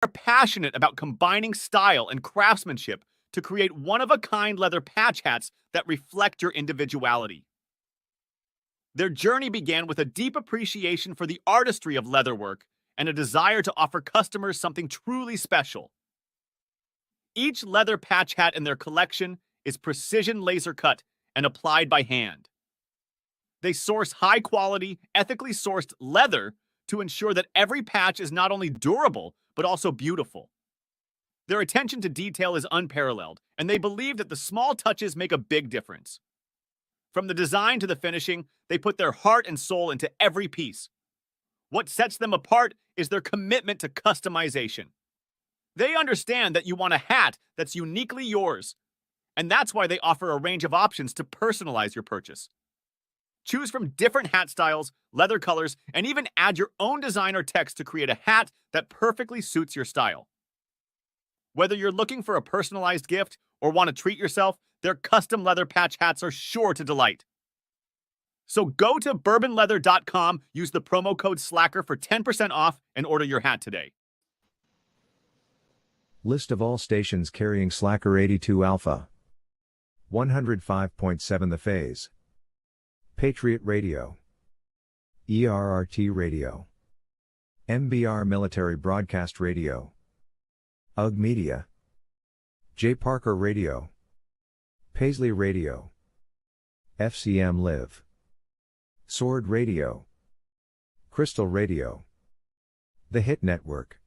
are passionate about combining style and craftsmanship to create one-of-a-kind leather patch hats that reflect your individuality. Their journey began with a deep appreciation for the artistry of leatherwork and a desire to offer customers something truly special. Each leather patch hat in their collection is precision laser cut and applied by hand. They source high-quality, ethically sourced leather to ensure that every patch is not only durable, but also beautiful. Their attention to detail is unparalleled, and they believe that the small touches make a big difference. From the design to the finishing, they put their heart and soul into every piece. What sets them apart is their commitment to customization. They understand that you want a hat that's uniquely yours, and that's why they offer a range of options to personalize your purchase. Choose from different hat styles, leather colors, and even add your own design or text to create a hat that perfectly suits your style. Whether you're looking for a personalized gift or want to treat yourself, their custom leather patch hats are sure to delight. So go to bourbonleather.com, use the promo code SLACKER for 10% off, and order your hat today. List of all stations carrying Slacker 82 Alpha. 105.7 The Phase. Patriot Radio. ERRT Radio. MBR Military Broadcast Radio. UG Media. J. Parker Radio. Paisley Radio. FCM Live. Sword Radio. Crystal Radio. The Hit Network.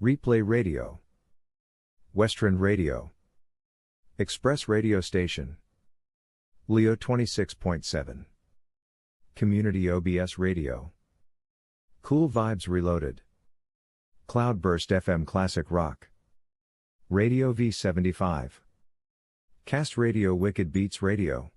Replay Radio. Western Radio. Express Radio Station. Leo 26.7. Community OBS Radio. Cool Vibes Reloaded. Cloudburst FM Classic Rock. Radio V75. Cast Radio Wicked Beats Radio.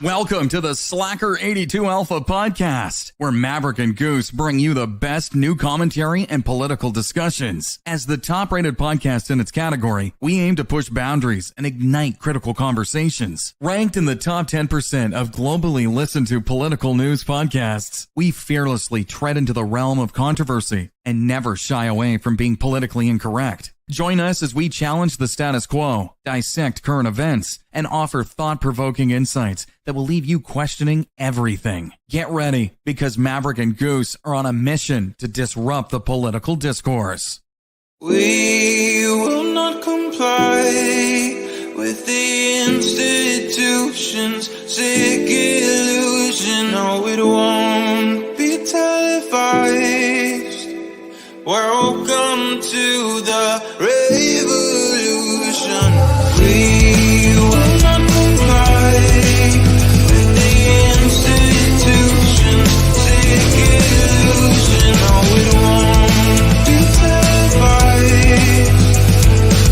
Welcome to the Slacker 82 Alpha podcast, where Maverick and Goose bring you the best new commentary and political discussions. As the top-rated podcast in its category, we aim to push boundaries and ignite critical conversations. Ranked in the top 10% of globally listened to political news podcasts, we fearlessly tread into the realm of controversy and never shy away from being politically incorrect. Join us as we challenge the status quo, dissect current events, and offer thought-provoking insights that will leave you questioning everything. Get ready, because Maverick and Goose are on a mission to disrupt the political discourse. We will not comply with the institution's sick illusion. No, it won't be televised. Welcome to the revolution. We will not comply with the institution's sick illusion. No, it won't be televised.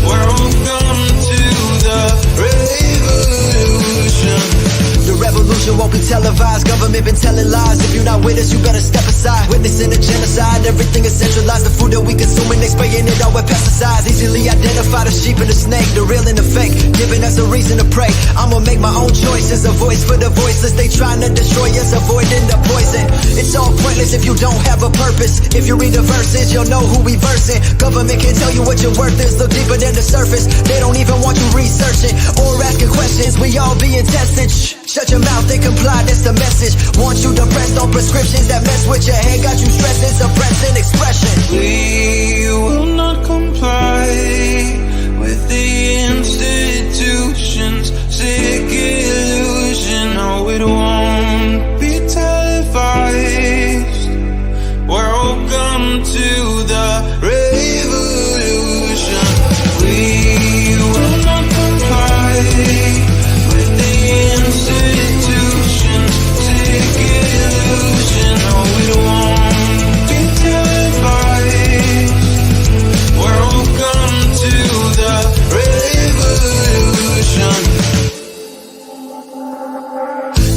Welcome to the revolution. The revolution won't be televised. Government been telling lies. If you're not with us, you better step aside. Witnessing a genocide, everything is centralized. The food that we consuming, they spraying it out with pesticides. Easily identify the sheep and the snake, the real and the fake, giving us a reason to pray. I'ma make my own choices, a voice for the voiceless. They trying to destroy us, avoiding the poison. It's all pointless if you don't have a purpose. If you read the verses, you'll know who we versing. Government can't tell you what your worth is. Look deeper than the surface. They don't even want you researching or asking questions. We all being tested. Shut your mouth and comply, that's the message. Want you depressed on prescriptions that mess with your head, got you stressing, suppressing expression. We will not comply with the institution's sick illusion. No, it won't be televised. Welcome to the revolution. We will not comply with the institution's sick illusion. No, it won't be televised. Welcome to the revolution.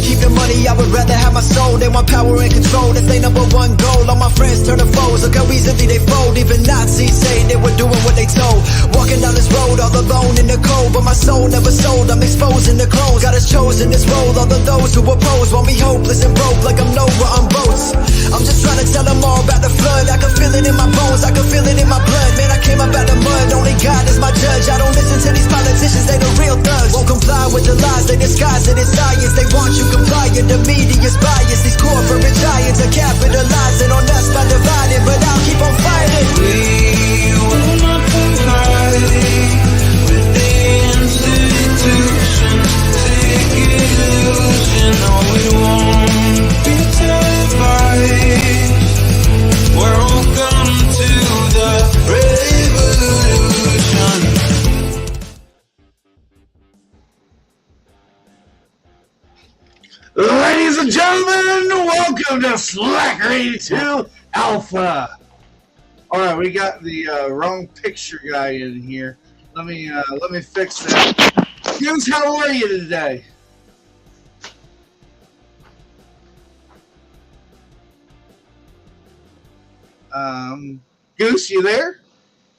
Keep the money, I would rather have my soul. They want power and control, that's their number one goal. All my friends turn to foes, look how easily they fold. Even Nazis say they were doing what they told. Walking down this road all alone in the cold, but my soul never sold. I'm exposing the clones. God has chosen this role. All of those who oppose want me hopeless and broke, like I'm nowhere on boats. I'm just trying to tell them all about the flood. I can feel it in my bones, I can feel it in my blood. Man, I came up out the mud, only God is my judge. I don't listen to these politicians, they the real thugs. Won't comply with the lies, they disguise it as science. They want you compliant, the media's bias. These corporate giants are capitalizing on us by dividing, but I'll keep on fighting. We will not comply with the institution. Take illusion, no, we won't be televised. Welcome to the revolution. Ladies and gentlemen, welcome to Slacker 82 Alpha. All right, we got the wrong picture guy in here. Let me fix that. Goose, how are you today? Goose, you there?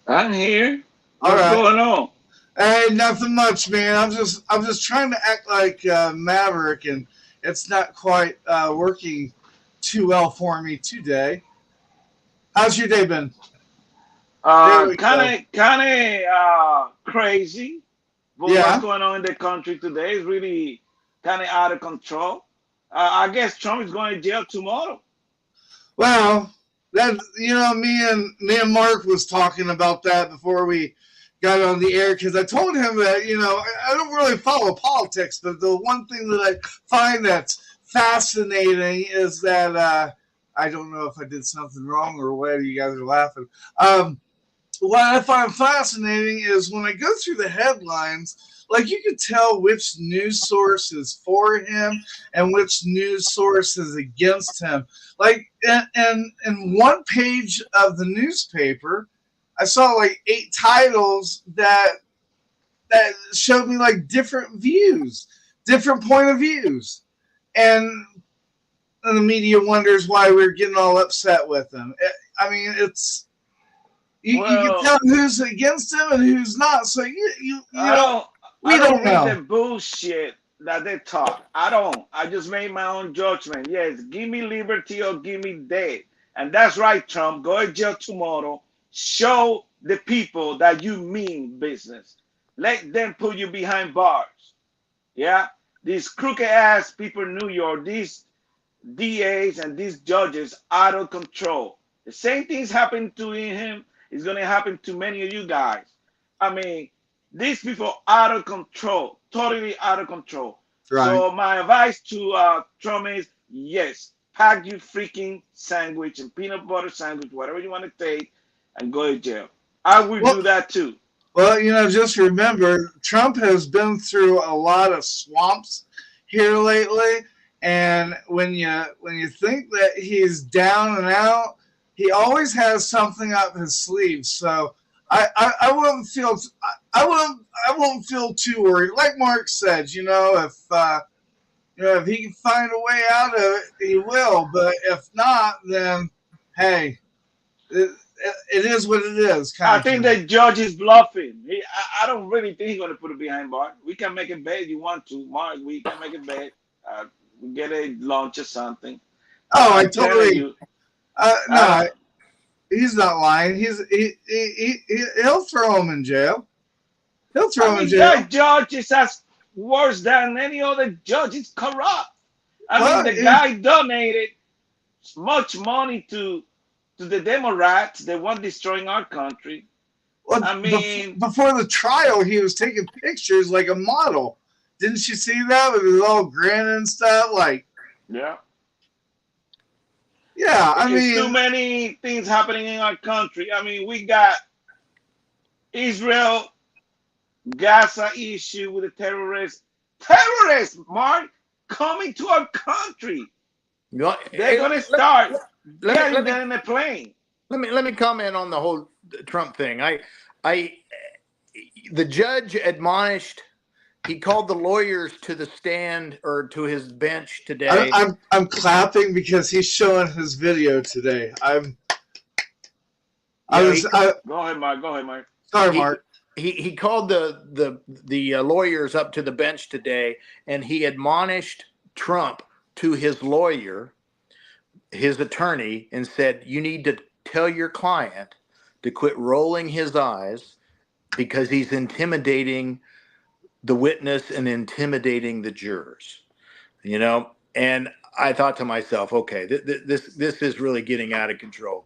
I'm here. All What's right. going on? Hey, nothing much, man. I'm just trying to act like Maverick, and it's not quite working too well for me today. How's your day been? There we Kind of crazy. But Yeah. what's going on in the country today is really kind of out of control. I guess Trump is going to jail tomorrow. Well, that me and Mark was talking about that before we got on the air, because I told him that I don't really follow politics, but the one thing that I find that's fascinating is that I don't know if I did something wrong or what. You guys are laughing. What I find fascinating is when I go through the headlines, like you could tell which news source is for him and which news source is against him. Like in one page of the newspaper, I saw like 8 titles that showed me like different views, different point of views, and the media wonders why we're getting all upset with him. I mean, it's you can tell who's against him and who's not. So we don't read know the bullshit that they talk. I don't. I just made my own judgment. Yes, give me liberty or give me death. And that's right, Trump. Go to jail tomorrow. Show the people that you mean business. Let them put you behind bars. Yeah? These crooked ass people in New York, these DAs and these judges out of control. The same things happened to him is going to happen to many of you guys. I mean, these people out of control, totally out of control. Right. So my advice to Trump is, yes, pack your freaking sandwich and peanut butter sandwich, whatever you want to take, and go to jail. I would do that too. Well, just remember, Trump has been through a lot of swamps here lately, and when you think that he's down and out, he always has something up his sleeve. So I wouldn't feel too worried. Like Mark said, if he can find a way out of it, he will. But if not, then hey, it is what it is. I think the judge is bluffing. I don't really think he's going to put it behind bars. We can make a bet if you want to, Mark. We can make a bet. We get a lunch or something. Oh, I I'm telling totally. you. No, he's not lying. He'll throw him in jail. He'll throw him in jail. That judge is as worse than any other judge. He's corrupt. I mean, the guy donated much money to the Democrats. They want destroying our country. Well, I mean, before the trial, he was taking pictures like a model. Didn't you see that with his all grin and stuff? Like, yeah. I There's mean, too many things happening in our country. I mean, we got Israel, Gaza issue with the terrorists. Terrorists, Mark, coming to our country. They're going to start getting them in a plane. Let me comment on the whole Trump thing. The judge admonished. He called the lawyers to the stand or to his bench today. I'm clapping because he's showing his video today. Go ahead, Mark. Sorry, Mark. he called the lawyers up to the bench today, and he admonished Trump to his lawyer, his attorney, and said, "You need to tell your client to quit rolling his eyes because he's intimidating the witness and intimidating the jurors." You know, and I thought to myself, okay, this is really getting out of control.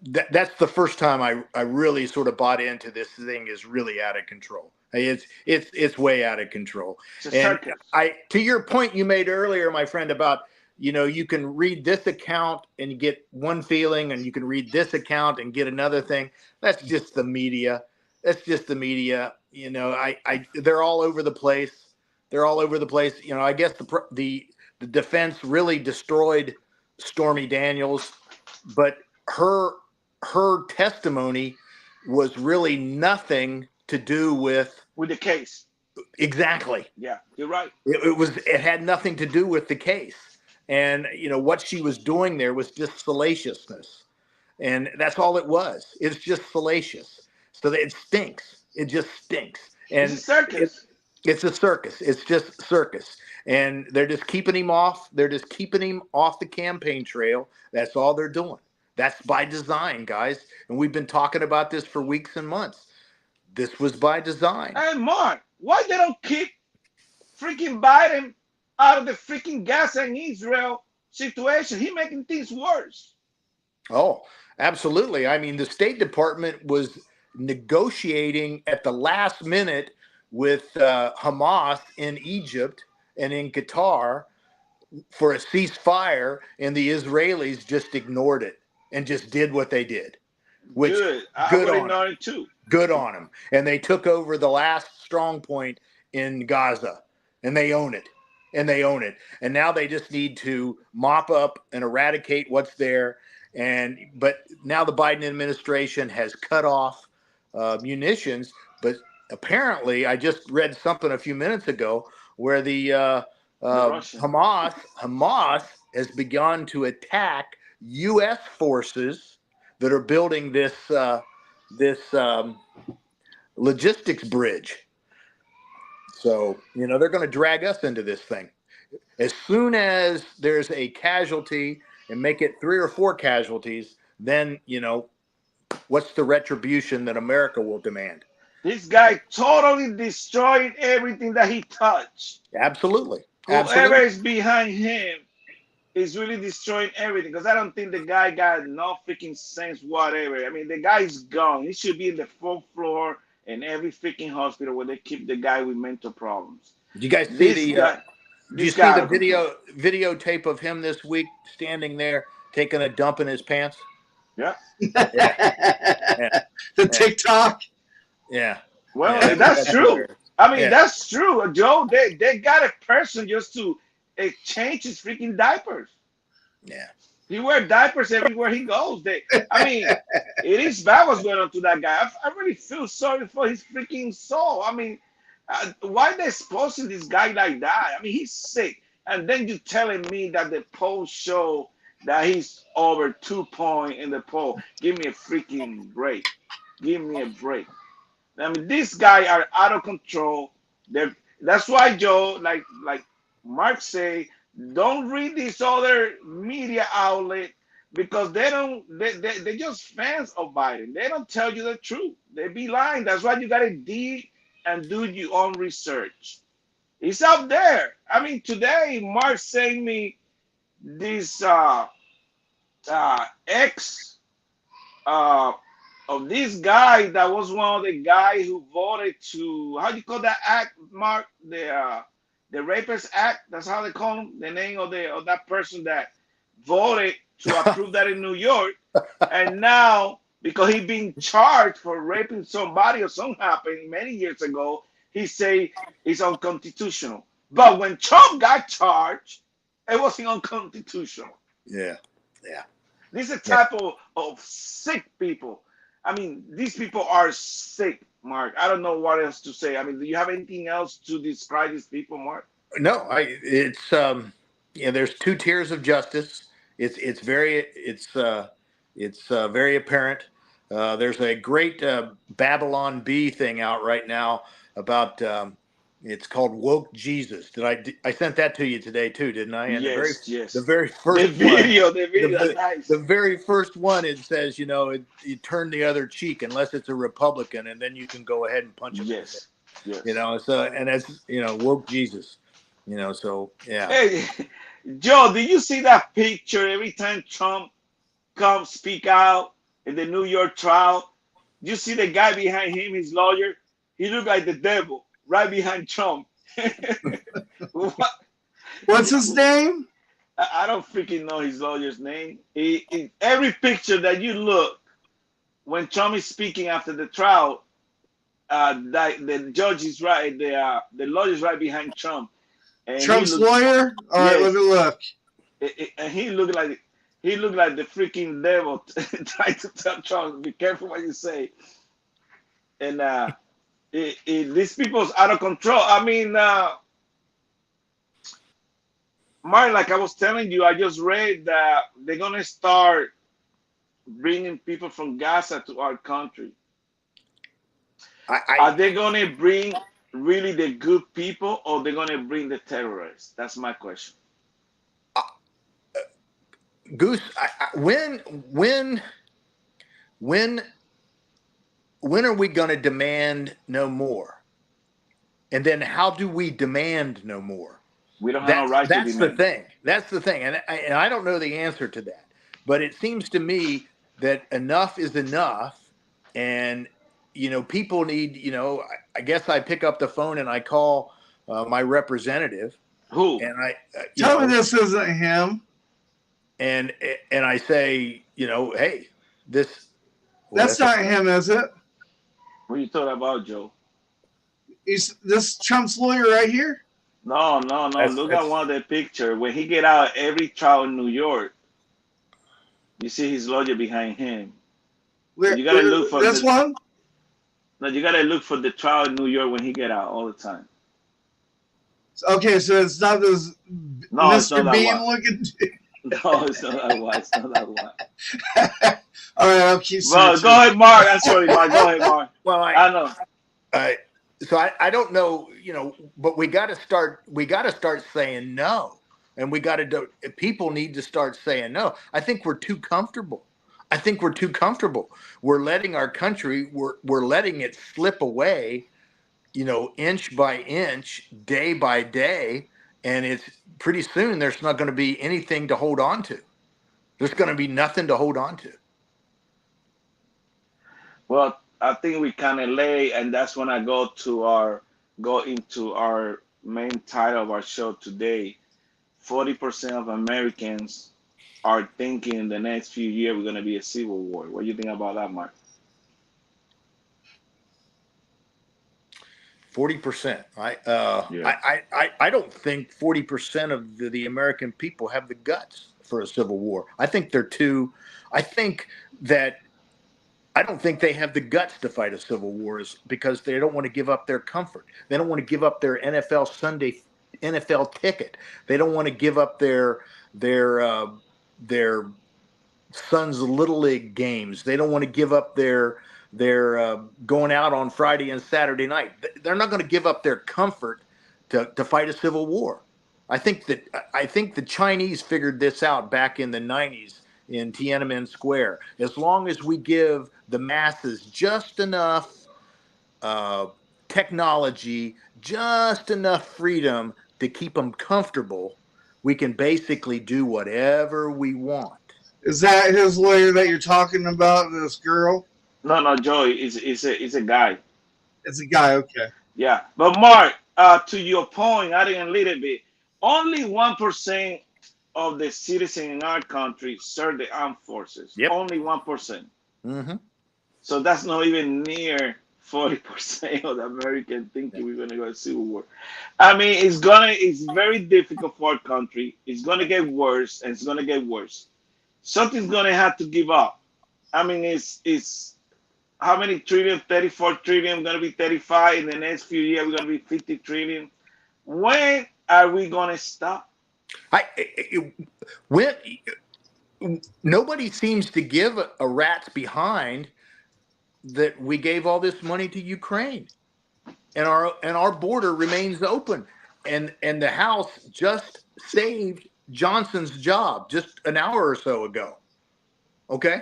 That's the first time I really sort of bought into this thing is really out of control. It's way out of control. And to your point you made earlier, my friend, about, you know, you can read this account and get one feeling, and you can read this account and get another thing. That's just the media. That's just the media. You know, they're all over the place. They're all over the place. You know, I guess the defense really destroyed Stormy Daniels, but her testimony was really nothing to do with the case. Exactly. Yeah, you're right. It had nothing to do with the case. And, you know, what she was doing there was just salaciousness. And that's all it was. It's just salacious. So it stinks. It just stinks. And it's a circus. It's a circus. It's just circus. And they're just keeping him off. They're just keeping him off the campaign trail. That's all they're doing. That's by design, guys. And we've been talking about this for weeks and months. This was by design. Hey, Mark, why they don't keep freaking Biden out of the freaking Gaza and Israel situation? He making things worse. Oh, absolutely. I mean, the State Department was negotiating at the last minute with Hamas in Egypt and in Qatar for a ceasefire, and the Israelis just ignored it and just did what they did. Which good on them. Too. Good on them. And they took over the last strong point in Gaza, and they own it. And they own it. And now they just need to mop up and eradicate what's there. But now the Biden administration has cut off munitions. But apparently, I just read something a few minutes ago where the Hamas has begun to attack U.S. forces that are building this logistics bridge. So, you know, they're going to drag us into this thing. As soon as there's a casualty, and make it 3 or 4 casualties, then, you know, what's the retribution that America will demand? This guy totally destroyed everything that he touched. Absolutely. Whoever is behind him is really destroying everything, because I don't think the guy got no freaking sense whatever. I mean, the guy's gone. He should be in the 4th floor in every freaking hospital where they keep the guy with mental problems. Did you guys see the videotape of him this week standing there taking a dump in his pants? Yeah. The TikTok. Yeah. Well, that's true. I mean, that's true, Joe. They got a person just to change his freaking diapers. Yeah. He wears diapers everywhere he goes. I mean, it is bad what's going on to that guy. I really feel sorry for his freaking soul. I mean, why they exposing this guy like that? I mean, he's sick. And then you telling me that the polls show that he's over 2 points in the poll. Give me a freaking break. Give me a break. I mean, these guys are out of control. That's why, Joe, like Mark say, don't read this other media outlet, because they're just fans of Biden. They don't tell you the truth. They be lying. That's why you got to dig and do your own research. It's out there. I mean, today Mark sent me this ex of this guy that was one of the guys who voted to, how do you call that act, Mark? The Rapist Act. That's how they call him. The name of that person that voted to approve that in New York, and now, because he's being charged for raping somebody or something happened many years ago, he say it's unconstitutional. But when Trump got charged, it wasn't unconstitutional. Yeah. Yeah. This is a type of sick people. I mean, these people are sick, Mark. I don't know what else to say. I mean, do you have anything else to describe these people, Mark? No, it's there's 2 tiers of justice. It's very apparent. There's a great Babylon Bee thing out right now about it's called Woke Jesus. I sent that to you today too, didn't I? And Yes, the very first the video, the, nice. the very first one, it says, you turn the other cheek unless it's a Republican, and then you can go ahead and punch him. Yes, yes. So, and that's, woke Jesus, so yeah. Hey, Joe, did you see that picture every time Trump comes speak out in the New York trial? You see the guy behind him, his lawyer? He looked like the devil right behind Trump. What's his name? I don't freaking know his lawyer's name. Every picture that you look when Trump is speaking after the trial, the judge is right, the lawyer is right behind Trump. And Trump's lawyer? All right, let me look. And he looked like the freaking devil trying to tell Trump, be careful what you say. And these people's out of control. I mean, Mark, like I was telling you, I just read that they're going to start bringing people from Gaza to our country. Are they going to bring really the good people, or they're going to bring the terrorists? That's my question. Goose, when are we going to demand no more? And then how do we demand no more? We don't have no right to demand. That's the thing. That's the thing. And I don't know the answer to that. But it seems to me that enough is enough. And, people need, I guess I pick up the phone and I call my representative. Who? And Tell me this isn't him. And I say, hey, this. That's not him, is it? What are you talking about, Joe? Is this Trump's lawyer right here? No. Look at one of the pictures. When he get out every trial in New York, you see his lawyer behind him. You gotta look for this one. No, you gotta look for the trial in New York when he get out all the time. Okay, so it's not this Mr. Bean looking. No, it's not that one. It's not that one. All right, I'll keep. Well, go ahead, Mark. I'm sorry, Mark. Go ahead, Mark. Well, I know. So I don't know, but we got to start saying no, and people need to start saying no. I think we're too comfortable. We're letting our country, we're letting it slip away, inch by inch, day by day, and it's pretty soon there's not going to be anything to hold on to. There's going to be nothing to hold on to. Well, I think we kind of lay, and that's when I go into our main title of our show today. 40% of Americans are thinking in the next few years we're going to be a civil war. What do you think about that, Mark? 40%. I don't think 40% of the American people have the guts for a civil war. I think I don't think they have the guts to fight a civil war because they don't want to give up their comfort. They don't want to give up their NFL Sunday NFL ticket. They don't want to give up their son's little league games. They don't want to give up their going out on Friday and Saturday night. They're not going to give up their comfort to fight a civil war. I think the Chinese figured this out back in the 90s in Tiananmen Square. As long as we give the masses just enough technology, just enough freedom to keep them comfortable, we can basically do whatever we want. Is that his lawyer that you're talking about, this girl? No, Joey, it's a guy. It's a guy, okay. Yeah, but Mark, to your point, adding a little bit, only 1% of the citizens in our country serve the armed forces. Yep. Only 1%. Mm-hmm. So that's not even near 40% of the Americans thinking we're gonna go to civil war. I mean, it's very difficult for our country. It's gonna get worse, and it's gonna get worse. Something's gonna have to give up. I mean, it's how many trillion? 34 trillion. Gonna be 35 in the next few years. We're gonna be 50 trillion. When are we gonna stop? Nobody seems to give a rat's behind that we gave all this money to Ukraine, and our border remains open, and the House just saved Johnson's job just an hour or so ago. Okay,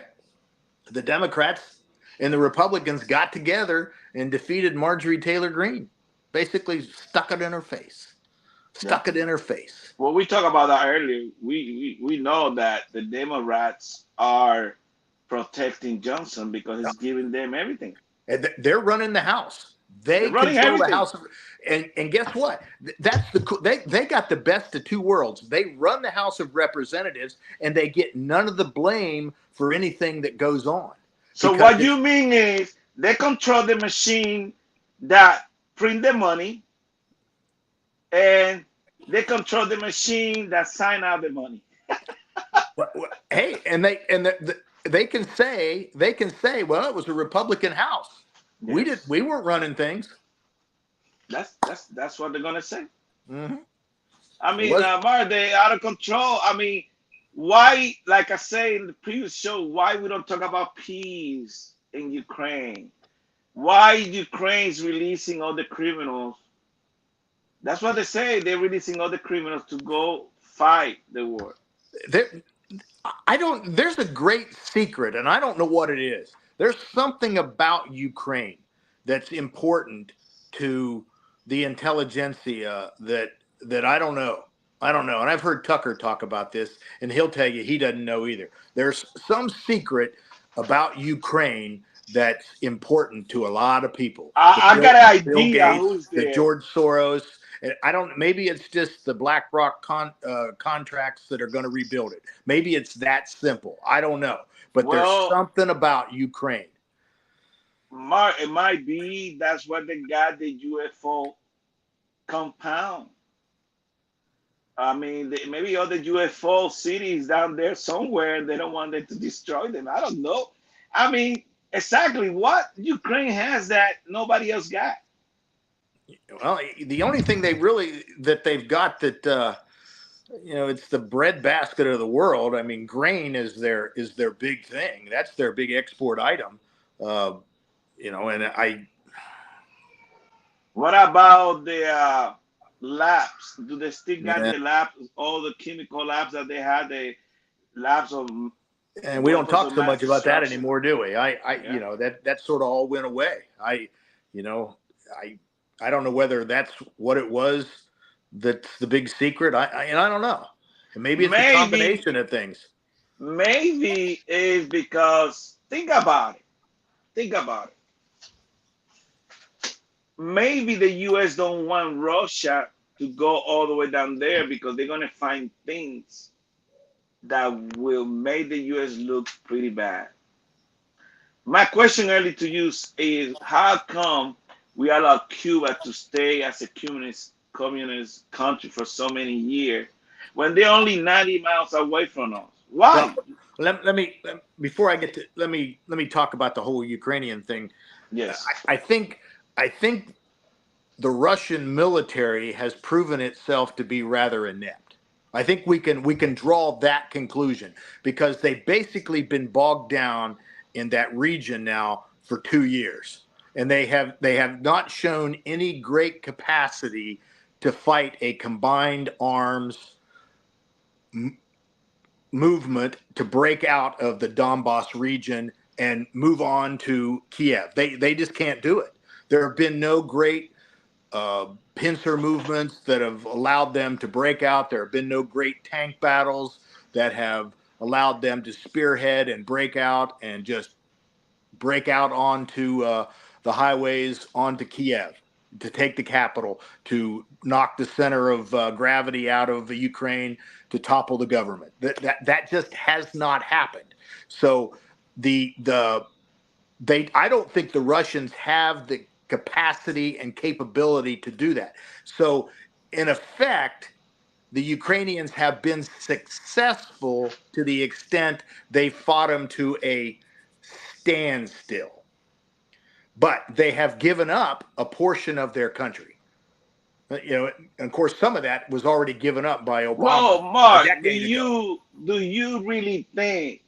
the Democrats and the Republicans got together and defeated Marjorie Taylor Greene. Basically, stuck it in her face. Stuck it in her face. Well, we talked about that earlier. We know that the Democrats are protecting Johnson because he's giving them everything. And they're running the House. They running control everything. the House. And guess what? That's they got the best of two worlds. They run the House of Representatives, and they get none of the blame for anything that goes on. So Because what you mean is they control the machine that print the money, and they control the machine that sign out the money. Hey, and they can say, well, it was a Republican House. Yes. We weren't running things. That's what they're gonna say. Mm-hmm. I mean, Mark, they out of control. I mean, why? Like I say in the previous show, why we don't talk about peace in Ukraine? Why Ukraine's releasing all the criminals? That's what they say. They're releasing all the criminals to go fight the war. There's a great secret, and I don't know what it is. There's something about Ukraine that's important to the intelligentsia that I don't know. I don't know. And I've heard Tucker talk about this, and he'll tell you he doesn't know either. There's some secret about Ukraine that's important to a lot of people. I got an Bill idea Gates, who's the there. George Soros. And I don't. Maybe it's just the BlackRock contracts that are going to rebuild it. Maybe it's that simple. I don't know. But there's something about Ukraine. Mark, it might be that's what they got the UFO compound. I mean, maybe other UFO cities down there somewhere, and they don't want them to destroy them. I don't know. I mean, exactly what Ukraine has that nobody else got. Well, the only thing they've got that it's the breadbasket of the world. I mean, grain is their big thing. That's their big export item. And What about the labs? Do they still got the labs? All the chemical labs that they had, the labs of. And we don't talk so much about that anymore, do we? That sort of all went away. I don't know whether that's what it was. That's the big secret. I don't know. And maybe it's a combination of things. Maybe it's because think about it. Maybe the U.S. don't want Russia to go all the way down there because they're gonna find things that will make the U.S. look pretty bad. My question early to you is how come we allow Cuba to stay as a communist country for so many years when they're only 90 miles away from us? Why? Well, let me before I get to let me talk about the whole Ukrainian thing. Yes, I think the Russian military has proven itself to be rather inept. I think we can draw that conclusion because they've basically been bogged down in that region now for 2 years. And they have not shown any great capacity to fight a combined arms movement to break out of the Donbass region and move on to Kiev. They just can't do it. There have been no great pincer movements that have allowed them to break out. There have been no great tank battles that have allowed them to spearhead and break out and just break out onto the highways onto Kiev, to take the capital, to knock the center of gravity out of Ukraine, to topple the government. That just has not happened. So I don't think the Russians have the capacity and capability to do that. So in effect, the Ukrainians have been successful to the extent they fought them to a standstill. But they have given up a portion of their country. Of course, some of that was already given up by Obama. Well, Mark, do you really think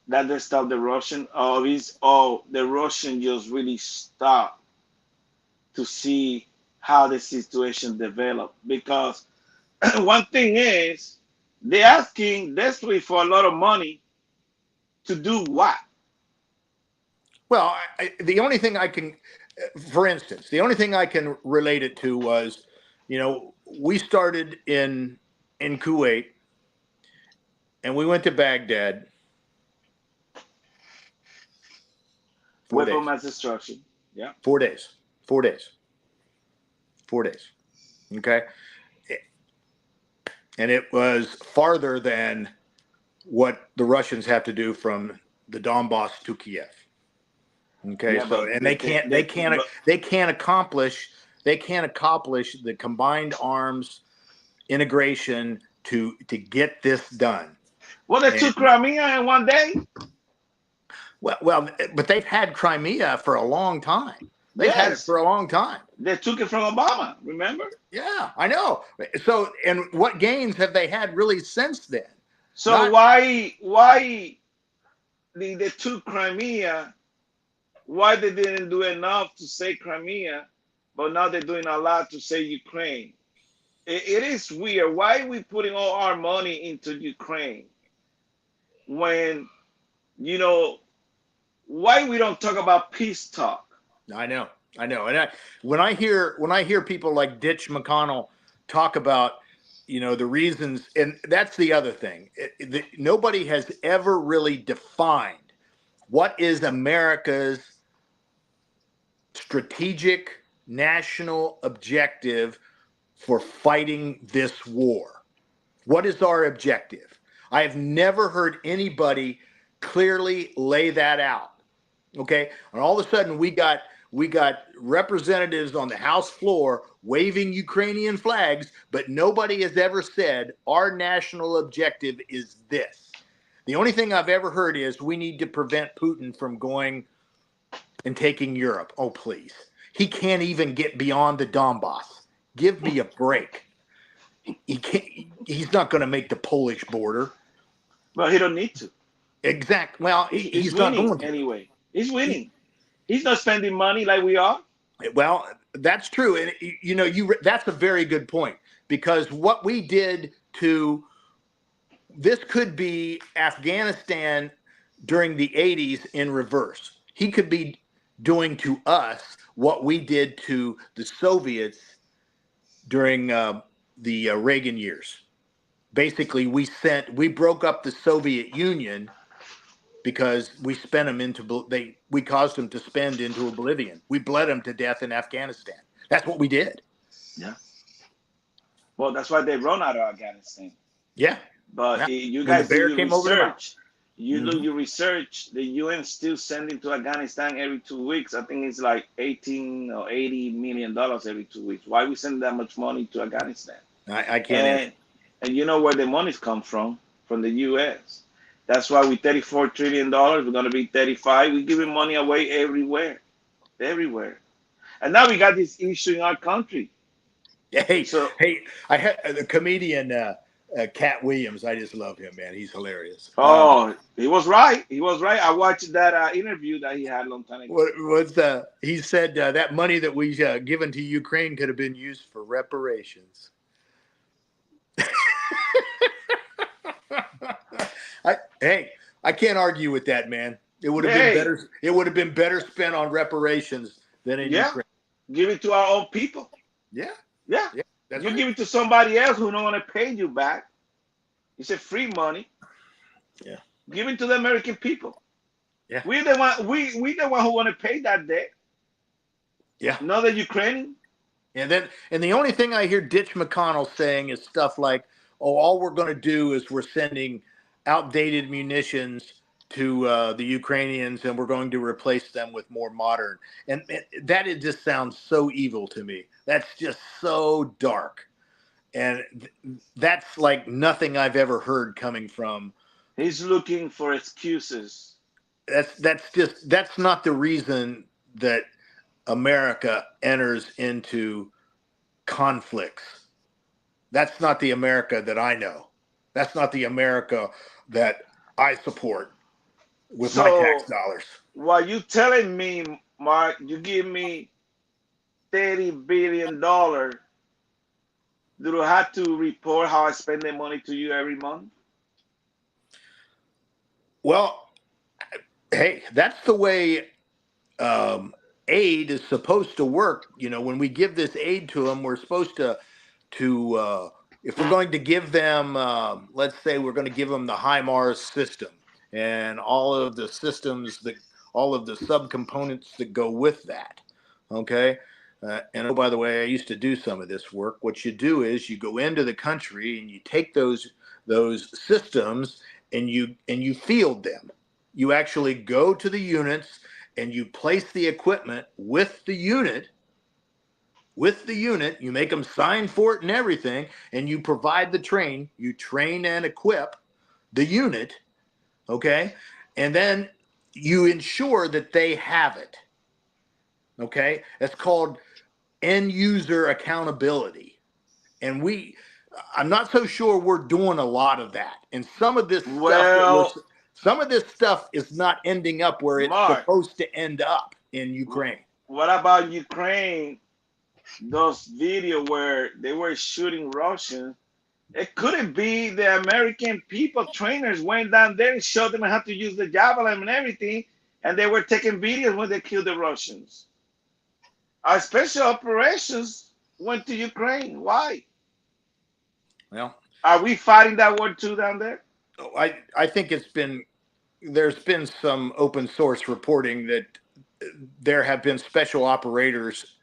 that they stopped the Russian, or the Russian just really stopped to see how the situation developed? Because one thing is, they're asking desperately for a lot of money to do what? Well, the only thing I can, for instance, the only thing I can relate it to was, we started in Kuwait, and we went to Baghdad. 4 Weapon days. mass destruction. Yeah. 4 days. 4 days. 4 days. Okay. And it was farther than what the Russians have to do from the Donbass to Kiev. Okay. Yeah, So, but and they can't accomplish the combined arms integration to get this done. Well, they took Crimea in 1 day. Well, but they've had Crimea for a long time. They've had it for a long time. They took it from Obama, remember? Yeah, I know. So, and what gains have they had really since then? So why they took Crimea? Why they didn't do enough to save Crimea, but now they're doing a lot to save Ukraine? It is weird. Why are we putting all our money into Ukraine when, why we don't talk about peace talk? I know. And when I hear people like Ditch McConnell talk about, the reasons, and that's the other thing. Nobody has ever really defined what is America's strategic national objective for fighting this war. What is our objective? I have never heard anybody clearly lay that out. Okay. And all of a sudden we got representatives on the House floor waving Ukrainian flags, but nobody has ever said our national objective is this. The only thing I've ever heard is we need to prevent Putin from going and taking Europe. Oh, please. He can't even get beyond the Donbass. Give me a break. He can't. He's not going to make the Polish border. Well, he don't need to. Exactly. Well, he's not going to. Anyway. He's winning. He's not spending money like we are. Well, that's true, and that's a very good point, because what we did to this could be Afghanistan during the 80s in reverse. He could be doing to us what we did to the Soviets during the Reagan years. Basically, we broke up the Soviet Union because we spent them we caused them to spend into oblivion. We bled them to death in Afghanistan. That's what we did. Yeah. Well, that's why they run out of Afghanistan. Yeah. But you guys do your research. You do your research. The UN still sending to Afghanistan every 2 weeks. I think it's like $18 or $80 million every 2 weeks. Why we send that much money to Afghanistan? I can't. And you know where the money's come from the U.S. That's why with $34 trillion, we're going to be 35. We're giving money away everywhere. And now we got this issue in our country. Hey, I had the comedian Cat Williams. I just love him, man. He's hilarious. Oh, he was right. I watched that interview that he had a long time ago. He said that money that we given to Ukraine could have been used for reparations. I can't argue with that, man. It would have been better. It would have been better spent on reparations than in Ukraine. Give it to our own people. Yeah. You right. give it to somebody else who don't want to pay you back. It's a free money. Yeah. Give it to the American people. Yeah. We're the one who want to pay that debt. Yeah. Not the Ukrainian. And the only thing I hear Ditch McConnell saying is stuff like, "Oh, all we're going to do is we're sending outdated munitions to the Ukrainians, and we're going to replace them with more modern." And that just sounds so evil to me. That's just so dark, and that's like nothing I've ever heard coming from. He's looking for excuses. That's not the reason that America enters into conflicts. That's not the America that I know. That's not the America that I support. with my tax So dollars. what you telling me, Mark? You give me $30 billion. Do I have to report how I spend the money to you every month? Well, hey, that's the way aid is supposed to work. You know, when we give this aid to them, we're supposed to if we're going to give them, let's say we're going to give them the HIMARS system and all of the systems that, all of the subcomponents that go with that. Okay. And oh, by the way, I used to do some of this work. What you do is you go into the country and you take those systems and you field them. You actually go to the units and you place the equipment with the unit. You make them sign for it and everything, and you provide the train. You train and equip the unit, okay? And then you ensure that they have it, okay? That's called end user accountability. And I'm not so sure we're doing a lot of that. And some of this stuff is not ending up where it's Mark, supposed to end up in Ukraine. what about Ukraine? Those video where they were shooting Russians. It couldn't be the American people, trainers went down there and showed them how to use the javelin and everything, and they were taking videos when they killed the Russians. Our special operations went to Ukraine. Why? Well, are we fighting that war too down there? I think there's been some open source reporting that there have been special operators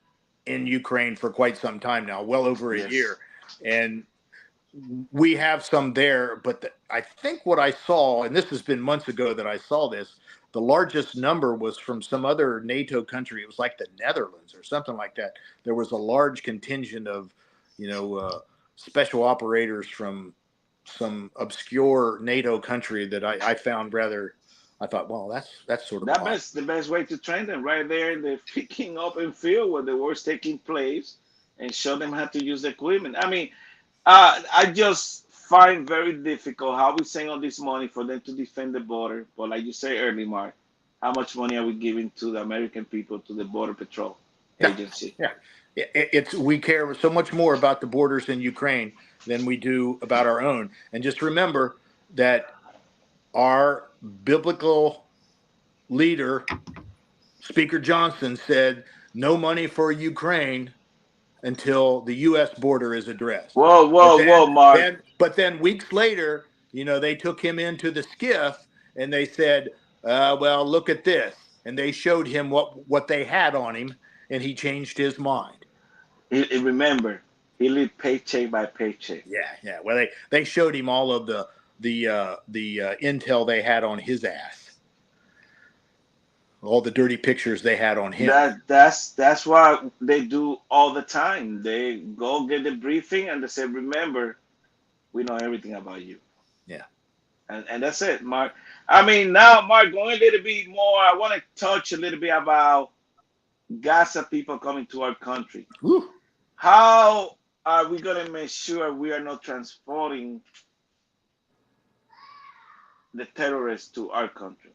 in Ukraine for quite some time now, well over a year. And we have some there, but I think what I saw, and this has been months ago that I saw this, the largest number was from some other NATO country. It was like the Netherlands or something like that. There was a large contingent of, special operators from some obscure NATO country that I found rather, I thought, well, that's sort of the best way to train them right there in the freaking open field where the war's taking place and show them how to use the equipment. I mean, I just find very difficult how we send all this money for them to defend the border. But like you say earlier, Mark, how much money are we giving to the American people, to the Border Patrol Agency? Yeah. We care so much more about the borders in Ukraine than we do about our own. And just remember that our biblical leader, Speaker Johnson, said no money for Ukraine until the U.S. border is addressed. Whoa, Mark. But then weeks later, they took him into the skiff and they said, well, look at this. And they showed him what they had on him, and he changed his mind. Remember, he lived paycheck by paycheck. Yeah. Well, they showed him all of the intel they had on his ass, all the dirty pictures they had on him. That's what they do all the time. They go get the briefing and they say, remember, we know everything about you. Yeah. And that's it, Mark. I mean, now, Mark, going a little bit more, I want to touch a little bit about Gaza people coming to our country. Woo. How are we going to make sure we are not transporting the terrorists to our country?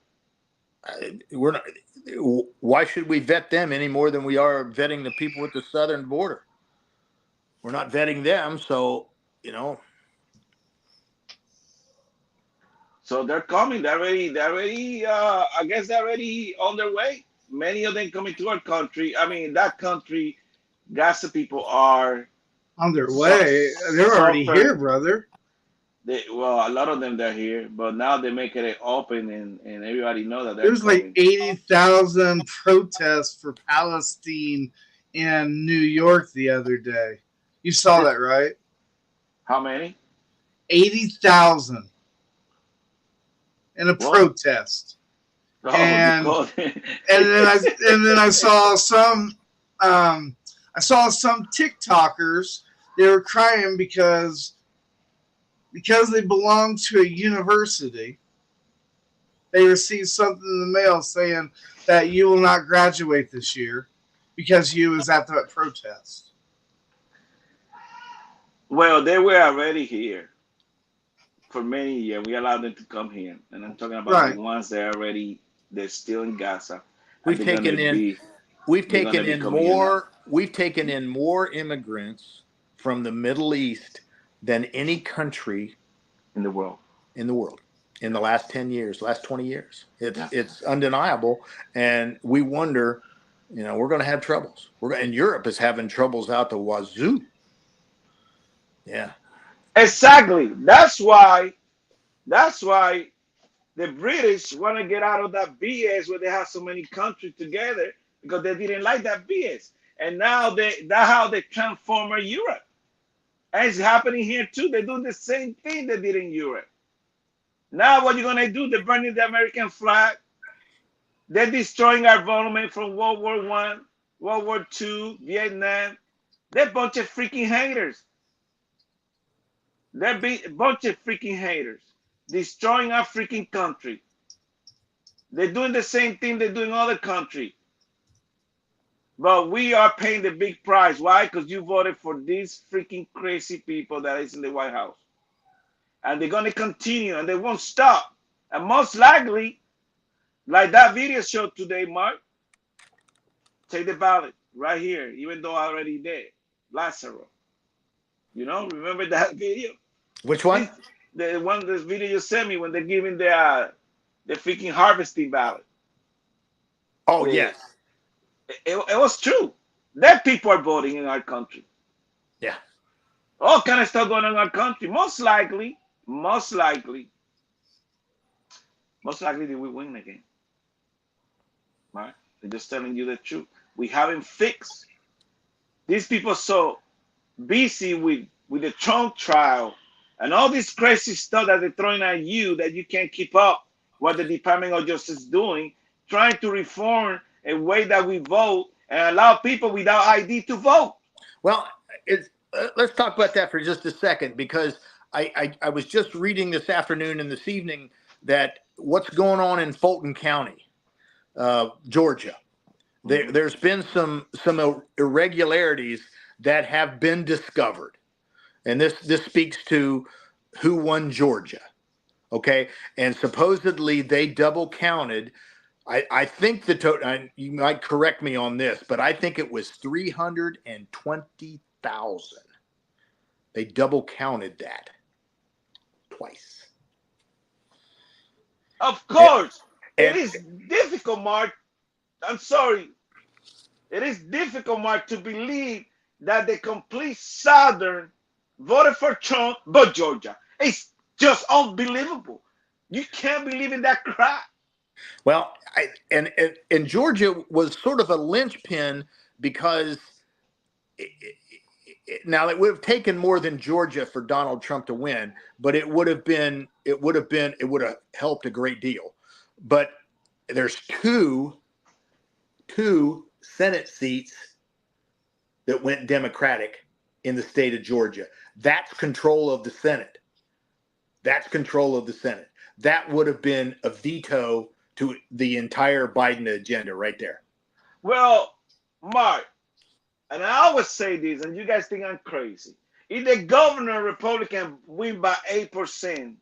We're not. Why should we vet them any more than we are vetting the people at the southern border? We're not vetting them, so So they're coming. They're already. I guess they're already on their way. Many of them coming to our country. I mean, that country, Gaza people are on their way. They're already here, brother. A lot of them they're here, but now they're making it open, and everybody know that there's like 80,000 protests for Palestine in New York the other day. You saw that, right? How many? 80,000 in a protest. Oh, and then I saw some TikTokers. They were crying because they belong to a university. They received something in the mail saying that you will not graduate this year because you was at that protest. Well, they were already here. for many years. We allowed them to come here, and I'm talking about the ones that are they're still in Gaza. We've taken in more immigrants from the Middle East than any country in the world. In the last 10 years, last 20 years. It's undeniable. And we wonder, we're going to have troubles. And Europe is having troubles out the wazoo. Yeah. Exactly. That's why the British want to get out of that BS where they have so many countries together, because they didn't like that BS. And now that's how they transform Europe. And it's happening here too. They do the same thing they did in Europe. Now what you're going to do, they're burning the American flag. They're destroying our government from World War I, World War II, Vietnam. They're a bunch of freaking haters. They're a bunch of freaking haters. Destroying our freaking country. They're doing the same thing they do in other countries. But we are paying the big price. Why? Because you voted for these freaking crazy people that is in the White House. And they're going to continue, and they won't stop. And most likely, like that video showed today, Mark, take the ballot right here, even though I already did. Lazaro. Remember that video? Which one? This video you sent me when they're giving the freaking harvesting ballot. Oh, yes. It was true. That people are voting in our country. Yeah. All kind of stuff going on in our country. Most likely they will win again. Right? They're just telling you the truth. We haven't fixed. These people so busy with the Trump trial and all this crazy stuff that they're throwing at you that you can't keep up what the Department of Justice is doing, trying to reform a way that we vote and allow people without ID to vote. Well, let's talk about that for just a second, because I was just reading this afternoon and this evening that what's going on in Fulton County, Georgia. There's been some irregularities that have been discovered, and this speaks to who won Georgia. Okay, and supposedly they double counted. I think the total, you might correct me on this, but I think it was 320,000. They double counted that twice. Of course. It is difficult, Mark. I'm sorry. It is difficult, Mark, to believe that the complete Southern voted for Trump, but Georgia. It's just unbelievable. You can't believe in that crap. Well, and Georgia was sort of a linchpin, because now it would have taken more than Georgia for Donald Trump to win, but it would have helped a great deal. But there's two Senate seats that went Democratic in the state of Georgia. That's control of the Senate. That would have been a veto to the entire Biden agenda right there. Well, Mark, and I always say this, and you guys think I'm crazy. If the governor Republican win by 8%,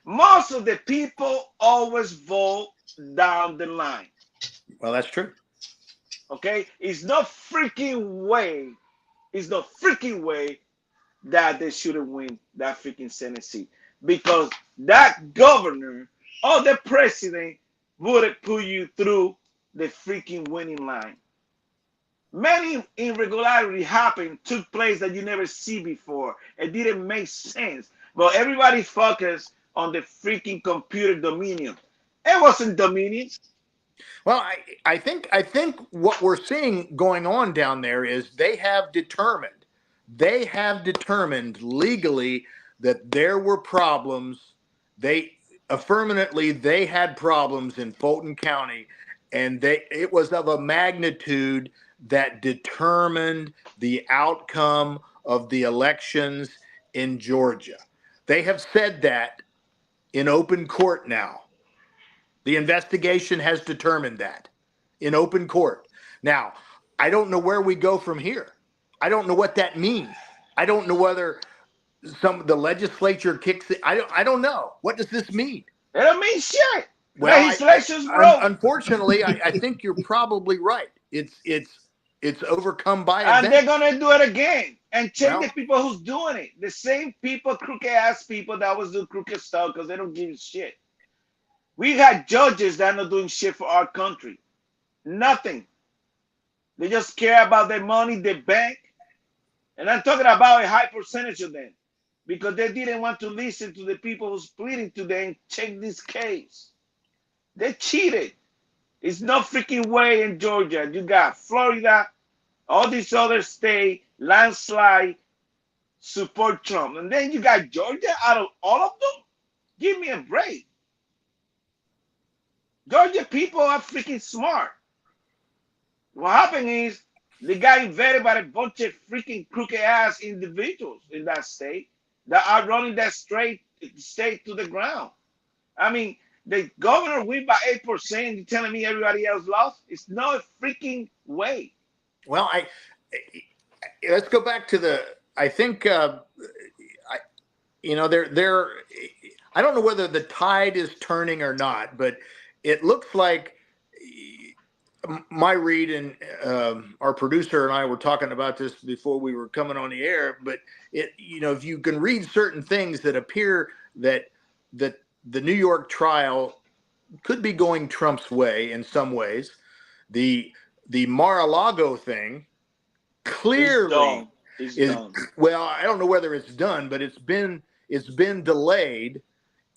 most of the people always vote down the line. Well, that's true. Okay? It's no freaking way that they shouldn't win that freaking Senate seat. Because that governor or the president would have put you through the freaking winning line. Many irregularities happened, took place that you never see before. It didn't make sense. But everybody focused on the freaking computer dominion. It wasn't dominion. Well, I think what we're seeing going on down there is they have determined legally that there were problems. They had problems in Fulton County, and it was of a magnitude that determined the outcome of the elections in Georgia. They have said that in open court now. The investigation has determined that in open court. Now, I don't know where we go from here. I don't know what that means. I don't know whether the legislature kicks it. I don't know. What does this mean? It don't mean shit. Well, Legislation's broke. Unfortunately, I think you're probably right. It's overcome by And events. they're gonna do it again and check Well, the people who's doing it. The same people, crooked ass people that was doing crooked stuff because they don't give a shit. We got judges that are not doing shit for our country. Nothing. They just care about their money, their bank. And I'm talking about a high percentage of them because they didn't want to listen to the people who's pleading to them and check this case. They cheated. It's no freaking way in Georgia. You got Florida, all these other states, landslide, support Trump. And then you got Georgia out of all of them? Give me a break. Georgia people are freaking smart. What happened is they got invaded by a bunch of freaking crooked ass individuals in that state that are running that state to the ground. I mean, the governor win by 8%. You're telling me everybody else lost? It's no freaking way. Well, let's go back to I think you know, I don't know whether the tide is turning or not, but it looks like my read, and our producer and I were talking about this before we were coming on the air, but you know, if you can read certain things that appear that the New York trial could be going Trump's way in some ways. The Mar-a-Lago thing clearly is done. Well, I don't know whether it's done, but it's been delayed.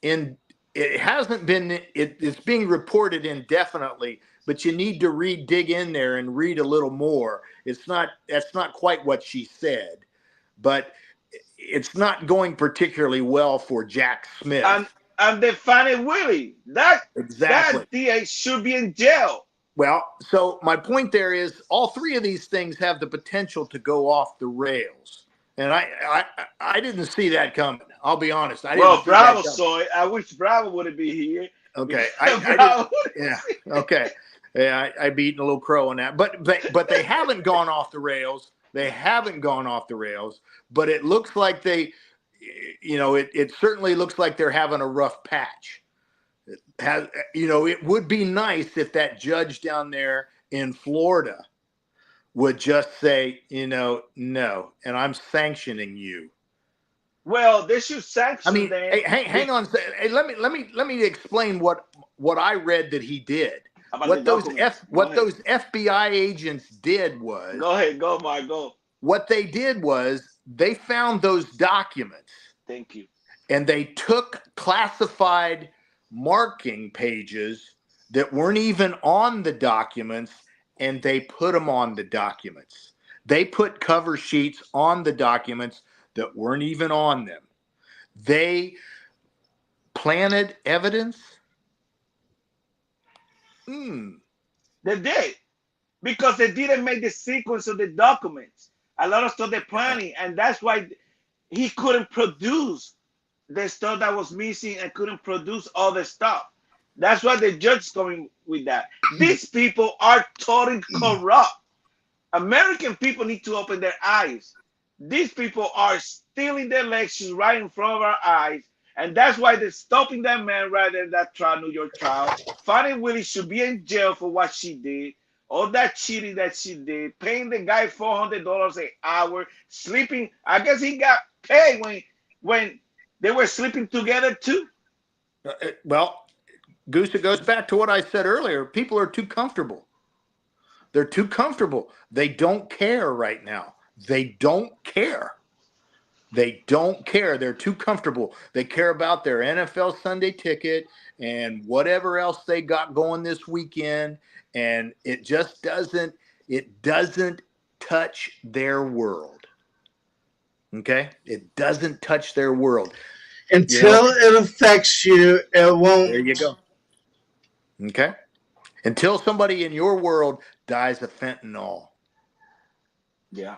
It hasn't been. It's being reported indefinitely, but you need to dig in there and read a little more. That's not quite what she said, but it's not going particularly well for Jack Smith. And they find Willie. That DA should be in jail. Well, so my point there is all three of these things have the potential to go off the rails. And I didn't see that coming. I'll be honest. Bravo saw it. I wish Bravo would be here. Okay. Yeah. Okay. Yeah, I'd be eating a little crow on that. But they haven't gone off the rails. They haven't gone off the rails. But it looks like it certainly looks like they're having a rough patch. It would be nice if that judge down there in Florida would just say, no, and I'm sanctioning you. Well, they should sanction. I mean, hang on. Hey, let me explain what I read that he did. What those FBI agents did was. Go ahead, go, Mark, go. What they did was they found those documents. Thank you. And they took classified marking pages that weren't even on the documents, and they put them on the documents. They put cover sheets on the documents that weren't even on them. They planted evidence. They did, because they didn't make the sequence of the documents. A lot of stuff they're planning, and that's why he couldn't produce the stuff that was missing and couldn't produce all the stuff. That's why the judge is coming with that. These people are totally corrupt. American people need to open their eyes. These people are stealing the elections right in front of our eyes. And that's why they're stopping that man rather than that trial, New York trial. Fannie Willis should be in jail for what she did. All that cheating that she did. Paying the guy $400 an hour. Sleeping. I guess he got paid when they were sleeping together too. Well, Goose, it goes back to what I said earlier. People are too comfortable. They're too comfortable. They don't care right now. They don't care. They don't care. They're too comfortable. They care about their NFL Sunday ticket and whatever else they got going this weekend. And it just doesn't touch their world. Okay? It doesn't touch their world. Until it affects you, it won't. There you go. Okay? Until somebody in your world dies of fentanyl. Yeah.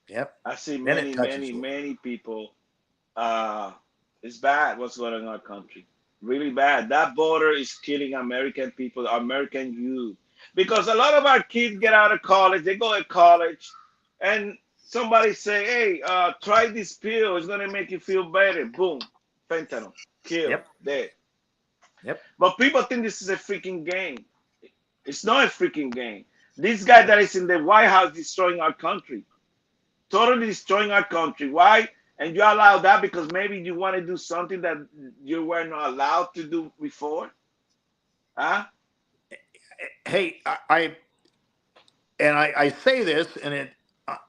Yep. I see many people. It's bad what's going on in our country. Really bad. That border is killing American people, American youth. Because a lot of our kids get out of college, they go to college, and somebody say, hey, try this pill. It's going to make you feel better. Boom. Fentanyl. Kill. Yep. Dead. Yep. But people think this is a freaking game. It's not a freaking game. This guy that is in the White House destroying our country. Totally destroying our country. Why? And you allow that because maybe you want to do something that you were not allowed to do before? Huh? Hey, I say this, and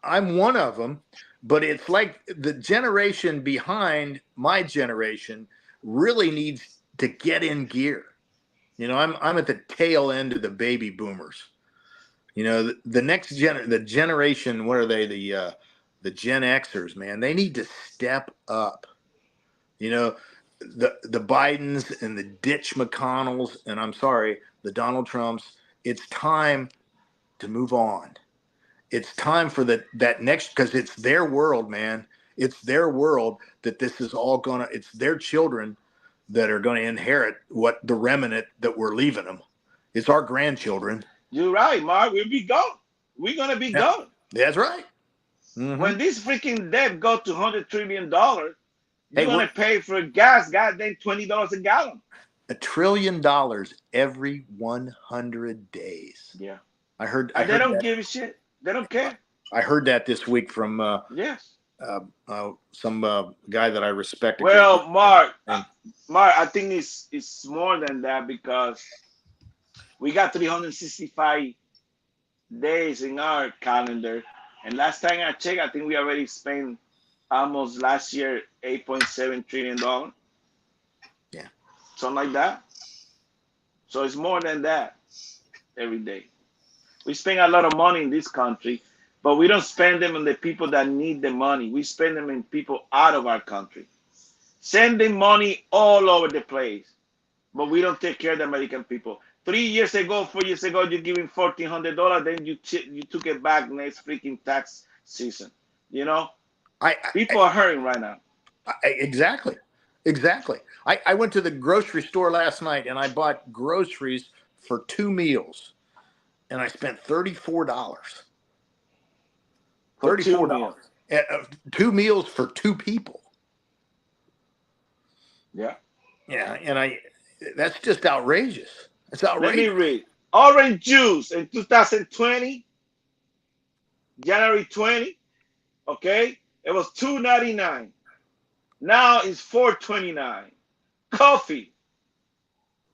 I'm one of them, but it's like the generation behind my generation really needs to get in gear. You know, I'm at the tail end of the baby boomers. You know, the next generation, what are they? The Gen Xers, man, they need to step up. You know, the Bidens and the Ditch McConnells, and I'm sorry, the Donald Trumps. It's time to move on. It's time for that next, because it's their world, man. It's their world that this is all gonna. It's their children that are going to inherit what the remnant that we're leaving them. It's our grandchildren. You're right, Mark. We'll be gone. We're gonna be gone. That's right. Mm-hmm. When this freaking debt go to $100 trillion, you're Hey, gonna pay for gas, goddamn $20 a gallon. $1 trillion every 100 days. Yeah. I heard They don't that. give a shit. They don't care. I heard that this week from Yes. some guy that I respect. Well, Mark, I think it's more than that because we got 365 days in our calendar. And last time I checked, I think we already spent almost last year $8.7 trillion. Yeah. Something like that. So it's more than that every day. We spend a lot of money in this country, but we don't spend them on the people that need the money. We spend them in people out of our country. Sending money all over the place, but we don't take care of the American people. 4 years ago, you're giving $1,400, then you took it back next freaking tax season. You know, people are hurting right now. Exactly. I went to the grocery store last night and I bought groceries for 2 meals, and I spent $34. $34. 2 meals for 2 people. Yeah. Yeah, and that's just outrageous. It's outrageous. Let me read. Orange juice in 2020, January 20, okay, it was $2.99. Now it's $4.29. Coffee,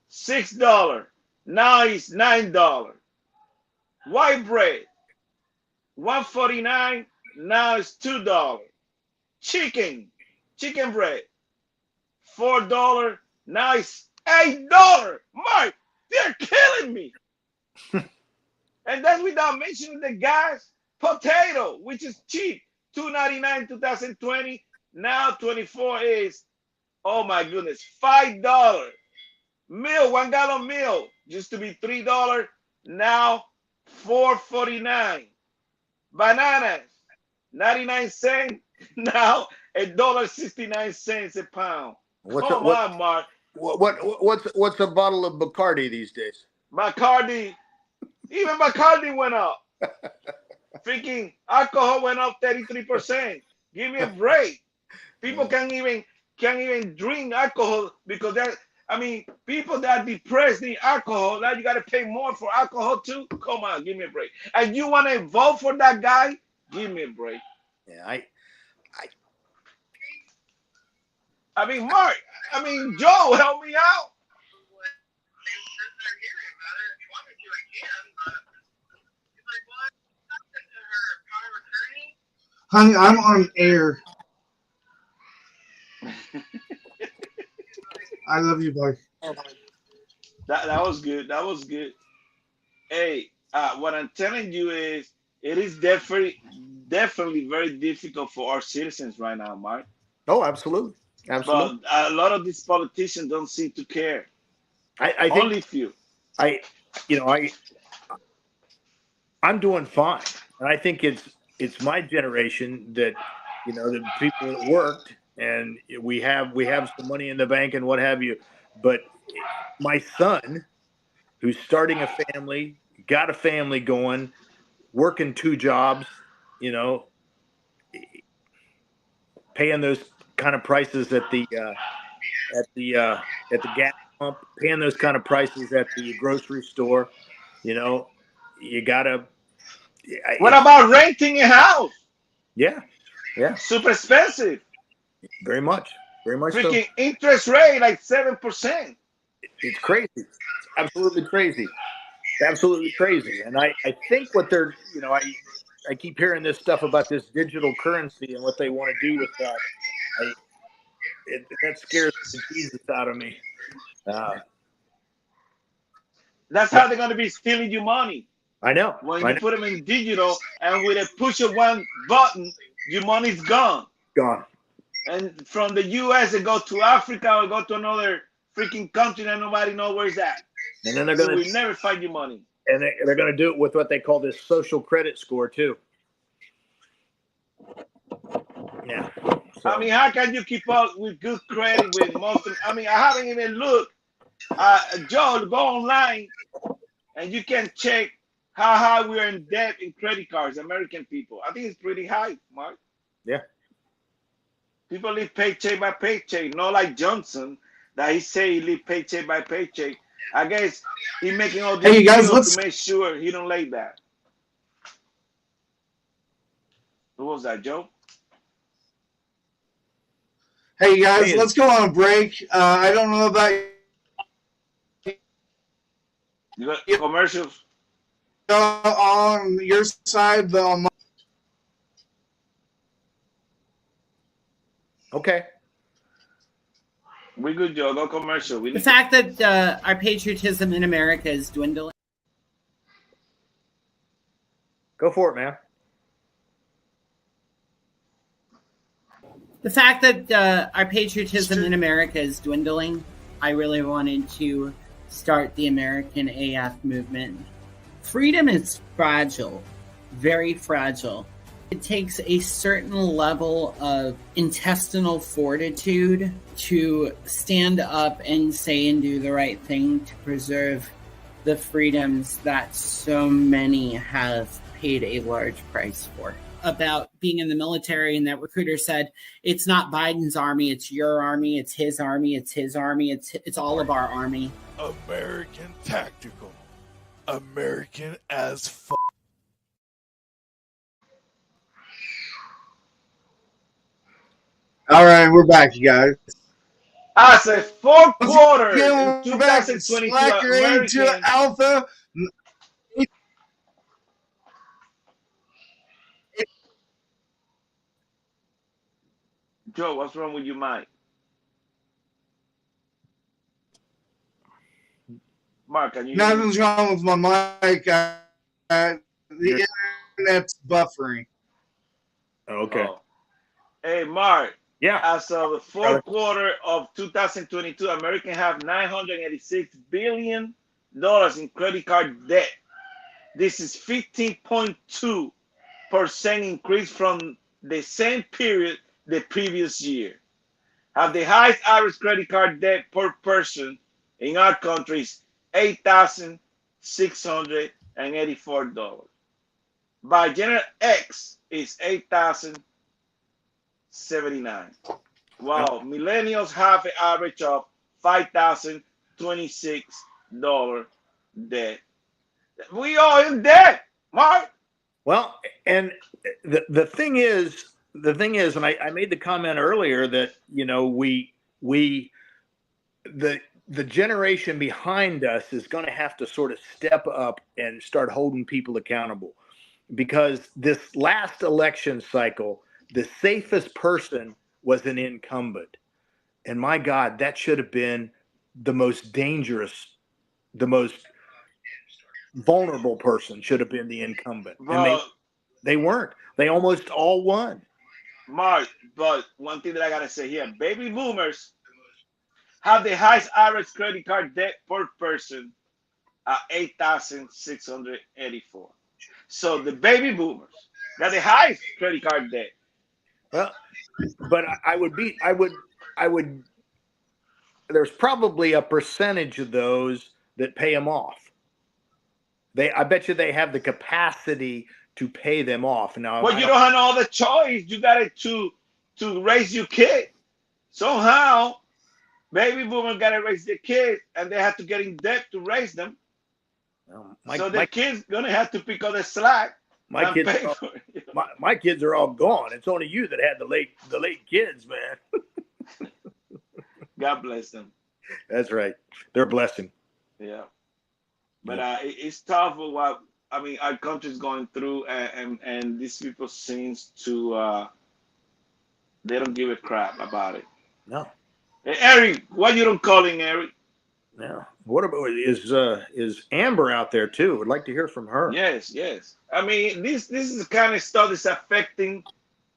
$6. Now it's $9. White bread, $1.49. Now it's $2. Chicken bread, $4. Now it's $8. Mark, they're killing me. And that's without mentioning the gas. Potato, which is cheap, $2.99 2020. Now 24 is, oh my goodness, $5. Milk, 1 gallon milk used to be $3. Now $4.49. Bananas, 99 cents. Now $1.69 a pound. Come on, Mark. What's a bottle of Bacardi these days? Bacardi, even Bacardi went up. Freaking alcohol went up 33%. Give me a break. People can't even drink alcohol because people that are depressed need alcohol. Now you got to pay more for alcohol too. Come on, give me a break. And you want to vote for that guy? Give me a break. Yeah, Mark. Joe, help me out. Honey, I'm on air. I love you, boy. That was good. That was good. Hey, what I'm telling you is it is definitely very difficult for our citizens right now, Mark. Oh, absolutely. But a lot of these politicians don't seem to care. I think only few. I'm doing fine, and I think it's my generation that the people that worked, and we have some money in the bank and what have you. But my son, who's starting a family, got a family going, working 2 jobs, paying those kind of prices at the gas pump, paying those kind of prices at the grocery store. You know, you gotta. What about renting a house? Yeah, yeah, Super expensive. very much so. Freaking interest rate like 7%. It's crazy. It's absolutely crazy. It's absolutely crazy. And I think what they're, you know, I keep hearing this stuff about this digital currency and what they want to do with that. That scares the Jesus out of me. That's how they're going to be stealing your money. I know. When you put them in digital and with a push of one button, your money's gone. Gone. And from the U.S., it go to Africa or go to another freaking country that nobody knows where's that. And then they're going to we never find your money. And they're going to do it with what they call this social credit score too. Yeah. So. I mean, how can you keep up with good credit with most of, I mean, I haven't even looked. Joe, go online and you can check how high we're in debt in credit cards, American people. I think it's pretty high, Mark. Yeah. People live paycheck by paycheck, not like Johnson that he say he live paycheck by paycheck. I guess he making all these deals to make sure he don't like that. Who was that, Joe? Hey guys, let's go on a break. I don't know about you got commercials on your side, but on my okay. We good, Joe. Go commercial. The fact that our patriotism in America is dwindling. Go for it, man. The fact that our patriotism in America is dwindling, I really wanted to start the American AF movement. Freedom is fragile, very fragile. It takes a certain level of intestinal fortitude to stand up and say and do the right thing to preserve the freedoms that so many have paid a large price for. About being in the military, and that recruiter said, it's not Biden's army, it's your army, it's his army, it's his army, it's all of our army. American tactical. American as fuck. All right, we're back, you guys. I said fourth quarter in 2022. Slacker 82 Alpha. Joe, what's wrong with your mic? Mark, can you? Nothing's wrong with my mic. The internet's buffering. Okay. Oh. Hey, Mark. Yeah. As of the fourth quarter of 2022, Americans have $986 billion in credit card debt. This is 15.2% increase from the same period the previous year. Have the highest average credit card debt per person in our country is $8,684. By General X is $8,079. Wow, millennials have an average of $5,026 debt. We are in debt, Mark. Well, and the thing is, and I made the comment earlier that, you know, the generation behind us is going to have to sort of step up and start holding people accountable, because this last election cycle, the safest person was an incumbent. And my God, that should have been the most dangerous, the most vulnerable person should have been the incumbent. And they weren't. They almost all won. Mark, but one thing that I got to say here, baby boomers have the highest average credit card debt per person at $8,684. So the baby boomers got the highest credit card debt. Well, but there's probably a percentage of those that pay them off. I bet you they have the capacity to pay them off. Now, well, you don't have all the choice. You got it to to raise your kid. Somehow, baby boomers gotta raise their kids, and they have to get in debt to raise them. So the kids gonna have to pick up the slack. My kids, my kids are all gone. It's only you that had the late kids, man. God bless them. That's right. They're a blessing. Yeah. But it's tough for what our country's going through, and these people seems to they don't give a crap about it. No. Hey, Eric, why you don't calling, Eric? No. What about is Amber out there too? Would like to hear from her. Yes. I mean, this is the kind of stuff that's affecting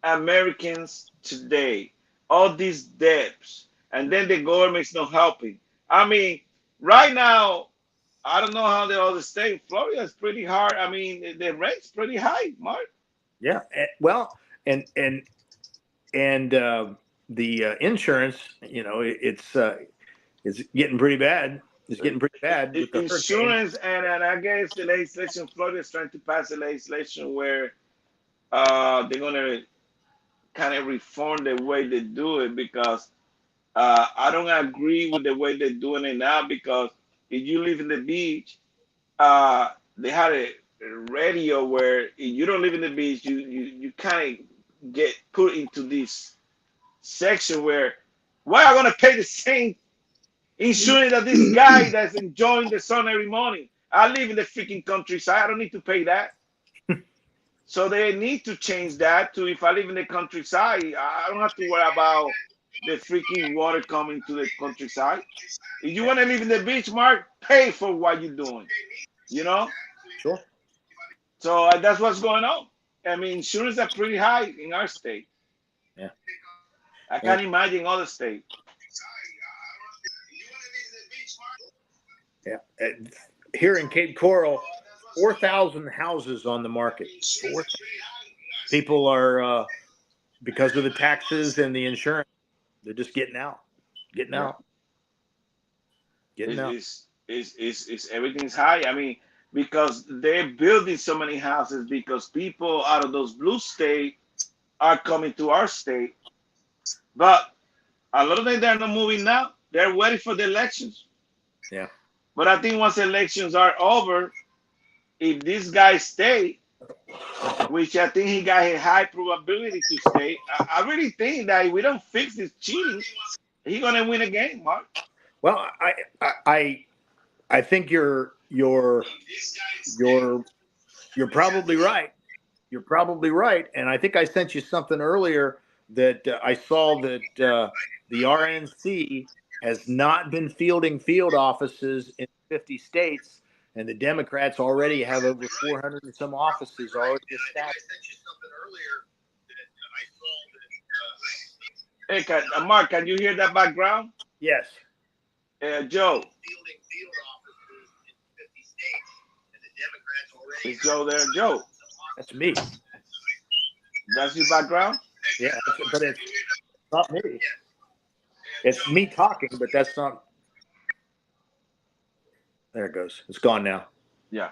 Americans today. All these debts, and then the government's not helping. I mean, right now, I don't know how the other state. Florida is pretty hard. I mean, the rent's pretty high, Mark. Yeah. Well, and the insurance, it's getting pretty bad. It's getting pretty bad. With the insurance, and I guess the legislation, Florida is trying to pass a legislation where they're gonna kind of reform the way they do it, because I don't agree with the way they're doing it now, because if you live in the beach, they had a radio where if you don't live in the beach, you kind of get put into this section where, why am I going to pay the same insurance that this guy that's enjoying the sun every morning? I live in the freaking countryside. I don't need to pay that. So they need to change that to, if I live in the countryside, I don't have to worry about the freaking water coming to the countryside. If you want to live in the beach, Mark, pay for what you're doing. Sure. So that's what's going on. I mean, insurance are pretty high in our state. Yeah. I can't imagine other states. Yeah. Here in Cape Coral, 4,000 houses on the market. People are, because of the taxes and the insurance, they're just getting out. Everything's high. I mean, because they're building so many houses, because people out of those blue states are coming to our state. But a lot of them, they're not moving now. They're waiting for the elections. Yeah. But I think once elections are over, if this guy stay, which I think he got a high probability to stay, I really think that if we don't fix this cheating, he's gonna win again, Mark. Well, I think you're probably right. You're probably right, and I think I sent you something earlier that I saw that the RNC has not been fielding field offices in 50 states, and the Democrats already have over 400 and some offices already established. Hey, Mark, can you hear that background? Yes. Joe. Is Joe there? Joe. That's me. That's your background? Yeah, but it's not me. It's me talking, but that's not. There it goes. It's gone now. Yeah.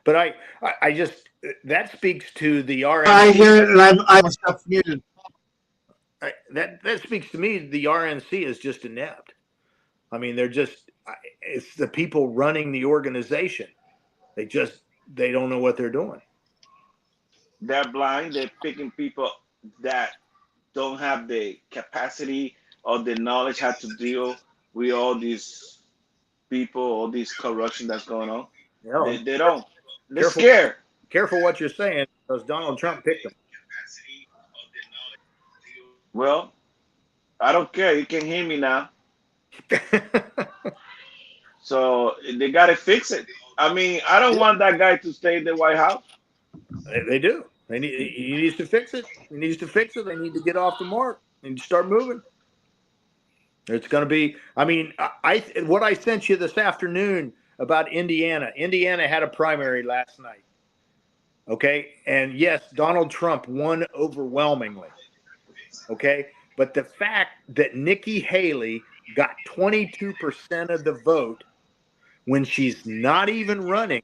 But I just, that speaks to the RNC. I hear it, and I'm muted. That speaks to me. The RNC is just inept. I mean, it's the people running the organization. They don't know what they're doing. They're blind. They're picking people that don't have the capacity or the knowledge how to deal with all these people, all this corruption that's going on. No. They don't. They're scared. Careful what you're saying, because Donald Trump picked them. Well, I don't care. You can hear me now. So they got to fix it. I mean, I don't want that guy to stay in the White House. They do. He needs to fix it. He needs to fix it. They need to get off the mark and start moving. It's going to be. I mean, what I sent you this afternoon about Indiana. Indiana had a primary last night. Okay, and yes, Donald Trump won overwhelmingly. Okay, but the fact that Nikki Haley got 22% of the vote when she's not even running,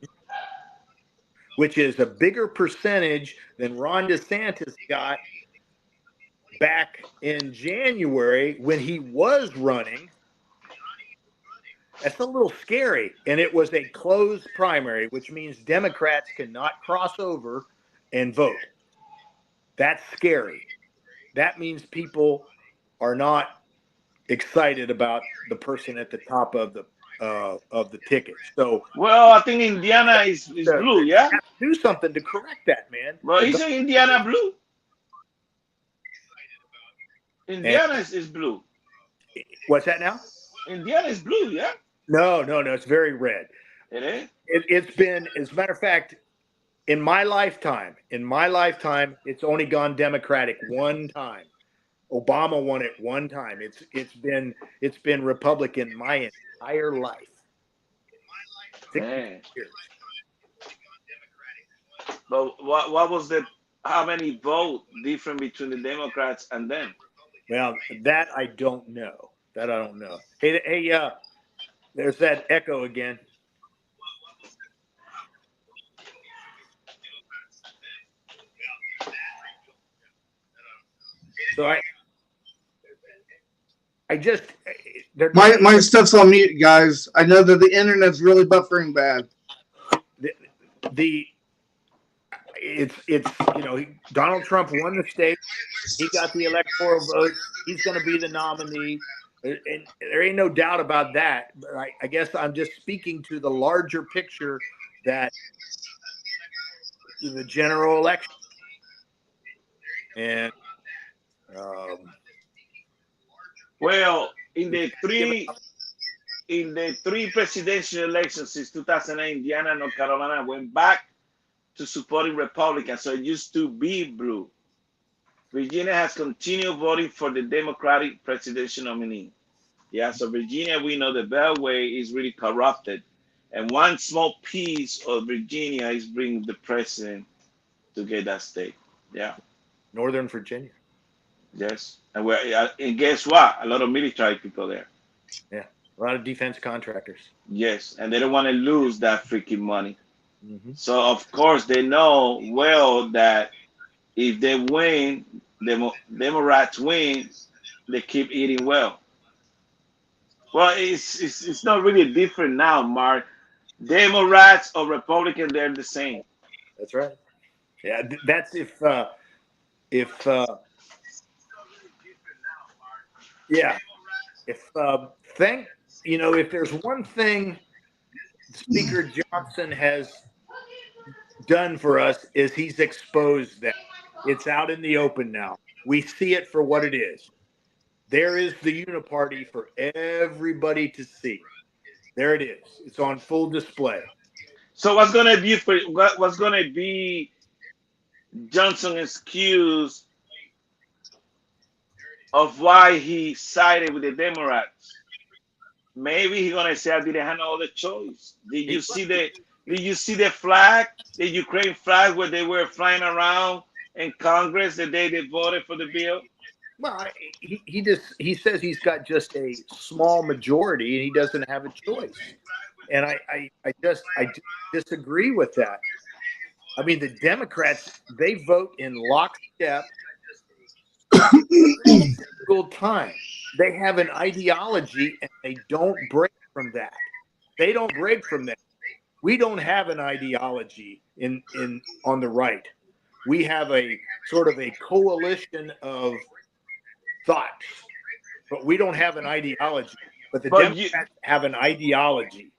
which is a bigger percentage than Ron DeSantis got back in January when he was running, that's a little scary. And it was a closed primary, which means Democrats cannot cross over and vote. That's scary. That means people are not excited about the person at the top of the ticket. So, well, I think Indiana is blue, yeah? Do something to correct that, man. Well, isn't Indiana blue? Indiana is blue. What's that now? Indiana is blue, yeah? No. It's very red. It is? It's been, as a matter of fact, in my lifetime, it's only gone Democratic one time. Obama won it one time. It's been Republican my entire life. 60 years. But what was how many vote different between the Democrats and them? Well, that I don't know. Hey, there's that echo again. So I just my stuff's on mute, guys. I know that the internet's really buffering bad. It's Donald Trump won the state. He got the electoral vote. He's going to be the nominee, and there ain't no doubt about that. But I guess I'm just speaking to the larger picture that the general election and. Well, in the three presidential elections since 2008, Indiana and North Carolina went back to supporting Republicans, so it used to be blue. Virginia has continued voting for the Democratic presidential nominee. Yeah, so Virginia, we know the Beltway is really corrupted, and one small piece of Virginia is bringing the president to get that state. Yeah, Northern Virginia. Yes, and guess what? A lot of military people there. Yeah, a lot of defense contractors. Yes, and they don't want to lose that freaking money. Mm-hmm. So of course they know well that if they win, Democrats win, they keep eating well. Well, it's not really different now, Mark. Democrats or Republicans, they're the same. That's right. Yeah, that's if there's one thing Speaker Johnson has done for us is he's exposed that. It's out in the open now. We see it for what it is. There is the uniparty for everybody to see. There it is. It's on full display. So what's going to be Johnson's excuse of why he sided with the Democrats? Maybe he's gonna say I didn't have no other choice. Did you see the flag, the Ukraine flag, where they were flying around in Congress the day they voted for the bill? Well, he says he's got just a small majority and he doesn't have a choice. And I disagree with that. I mean, the Democrats, they vote in lockstep every single time. They have an ideology and they don't break from that. They don't break from that. We don't have an ideology on the right. We have a sort of a coalition of thoughts, but we don't have an ideology. But the Democrats have an ideology.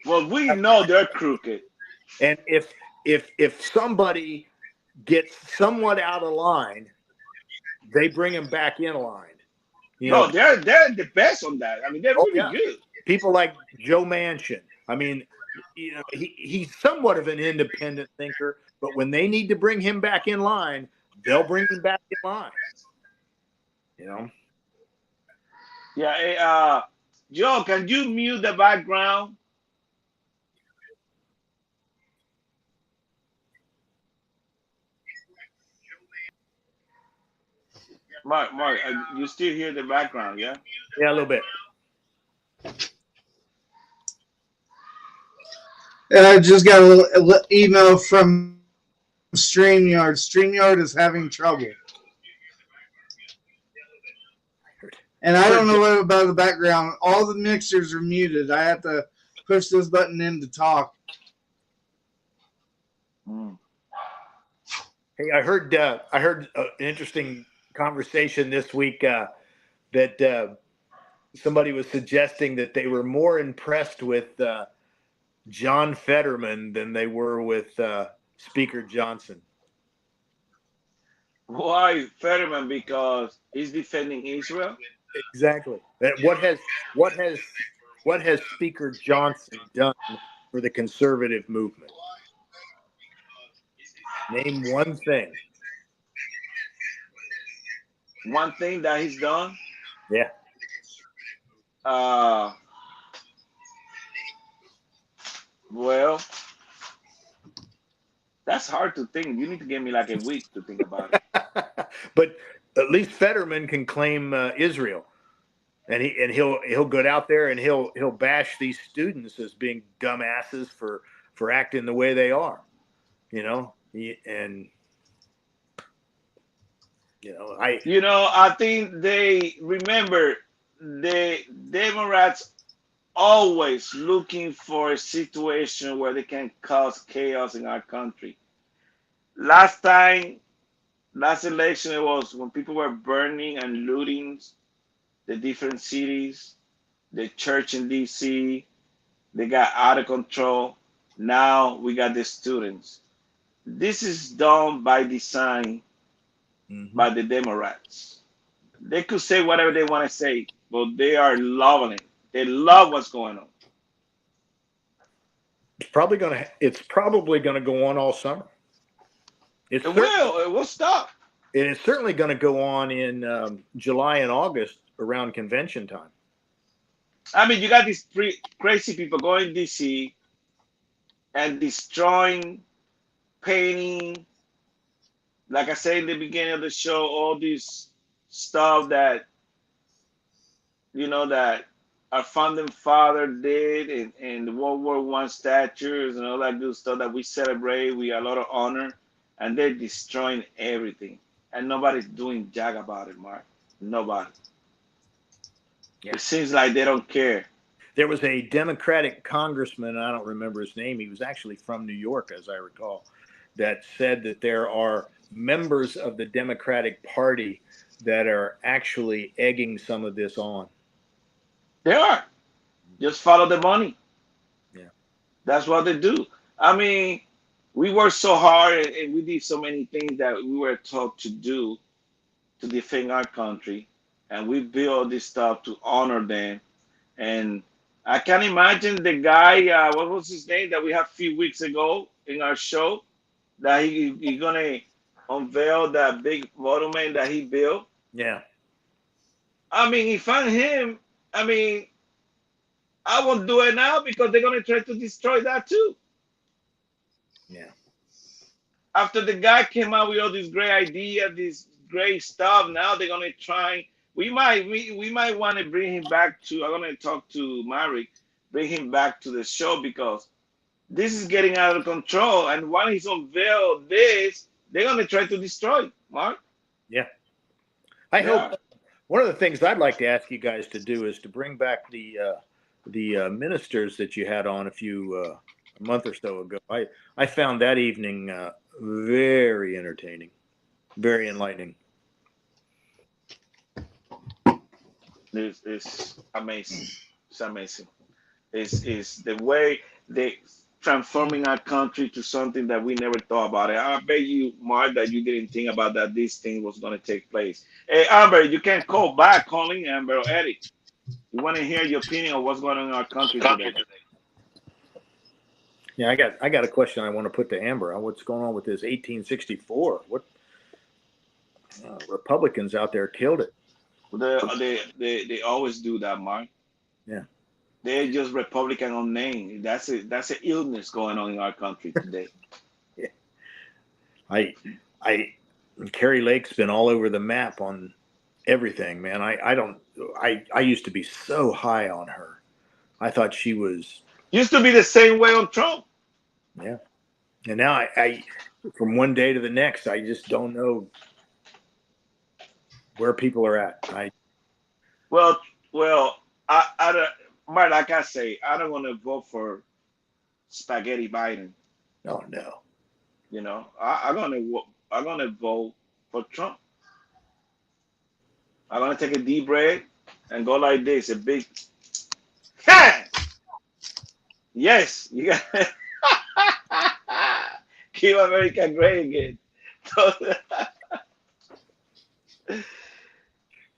Well, we know they're crooked. And if somebody gets somewhat out of line, they bring them back in line. They're the best on that. I mean, they're really good. People like Joe Manchin. I mean, he's somewhat of an independent thinker, but when they need to bring him back in line, they'll bring him back in line. Yeah. Joe, can you mute the background? Mark, you still hear the background, yeah? Yeah, a little bit. And I just got a little email from StreamYard. StreamYard is having trouble. And I don't know what about the background. All the mixers are muted. I have to push this button in to talk. Hey, I heard an interesting conversation this week that somebody was suggesting that they were more impressed with John Fetterman than they were with Speaker Johnson. Why Fetterman? Because he's defending Israel. Exactly. What has Speaker Johnson done for the conservative movement? Name one thing. One thing that he's done. Yeah. Well, that's hard to think. You need to give me like a week to think about it. But at least Fetterman can claim Israel, and he'll go out there and he'll bash these students as being dumbasses for acting the way they are, you know. I think they remember the Democrats always looking for a situation where they can cause chaos in our country. Last election, it was when people were burning and looting the different cities, the church in DC, they got out of control. Now we got the students. This is done by design by the Democrats. They could say whatever they want to say, but they are loving it. They love what's going on. It's probably gonna go on all summer. It will stop. It is certainly going to go on in July and August around convention time. I mean, you got these crazy people going to DC and destroying, painting, like I said in the beginning of the show, all this stuff that, that our founding father did and the World War I statues and all that good stuff that we celebrate with a lot of honor, and they're destroying everything. And nobody's doing jack about it, Mark. Nobody. Yeah. It seems like they don't care. There was a Democratic congressman, I don't remember his name, he was actually from New York, as I recall, that said that there are members of the Democratic Party that are actually egging some of this on. They are. Just follow the money. Yeah. That's what they do. I mean, we worked so hard and we did so many things that we were taught to do to defend our country. And we built this stuff to honor them. And I can imagine the guy, what was his name that we had a few weeks ago in our show, that he's going to unveil that big monument that he built. Yeah. I mean, if I'm him, I won't do it now because they're going to try to destroy that too. Yeah. After the guy came out with all this great idea, this great stuff, now they're going to try. We might want to bring him back to, I'm going to talk to Marek, bring him back to the show because this is getting out of control. And when he's unveiled this, they're going to try to destroy it, Mark. Yeah. I hope one of the things I'd like to ask you guys to do is to bring back the ministers that you had on a month or so ago. I found that evening very entertaining, very enlightening. It's amazing. It's amazing. It's the way they transforming our country to something that we never thought about. It. I bet you, Mark, that you didn't think about that this thing was going to take place. Hey, Amber, you can call back, calling Amber or Eddie. We want to hear your opinion on what's going on in our country today. Yeah, I got a question I want to put to Amber on what's going on with this 1864. What Republicans out there killed it. They always do that, Mark. Yeah. They're just Republican on name. That's an illness going on in our country today. Yeah. Carrie Lake's been all over the map on everything, man. I used to be so high on her. I thought she was used to be the same way on Trump. Yeah. And now I from one day to the next, I just don't know where people are at. Well, Mark, like I say, I don't want to vote for Spaghetti Biden. Oh no. You know, I'm gonna vote for Trump. I'm gonna take a deep breath and go like this, a big. Yes, you got. Keep America great again.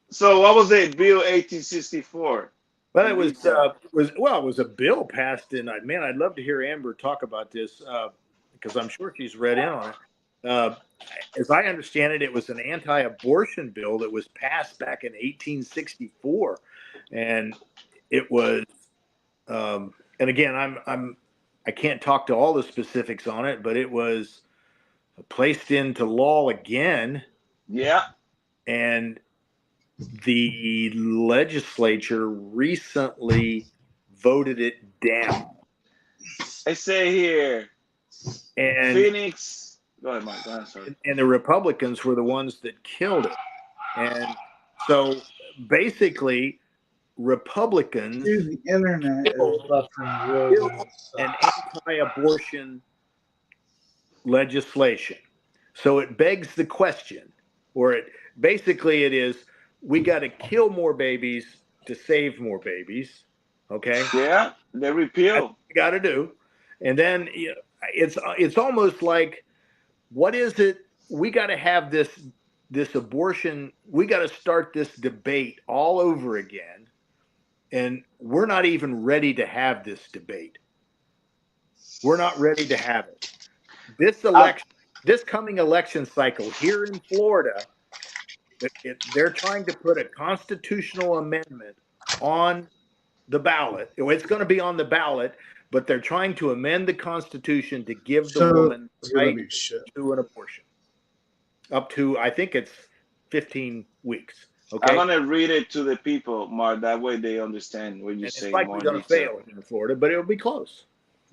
So what was it? Bill 1864. Well, it was a bill passed, and I'd love to hear Amber talk about this because I'm sure she's read in on it. As I understand it, it was an anti-abortion bill that was passed back in 1864, and it was. And again, I can't talk to all the specifics on it, but it was placed into law again. Yeah. And the legislature recently voted it down. I say here, and Phoenix. Go ahead, Mike. Go ahead, sorry. And the Republicans were the ones that killed it. And so basically, Republicans Dude, the internet is fucking killed an anti-abortion legislation. So it begs the question, or it is, we got to kill more babies to save more babies. Okay. Yeah, they repeal. Got to do, and then it's almost like, what is it? We got to have this abortion. We got to start this debate all over again, and we're not even ready to have this debate. We're not ready to have it. This coming election cycle here in Florida, they're trying to put a constitutional amendment on the ballot. It's going to be on the ballot, but they're trying to amend the Constitution to give the woman the right to an abortion. Up to, I think it's 15 weeks. Okay. I'm going to read it to the people, Mark. That way they understand what you say. It's likely going to fail in Florida, but it'll be close.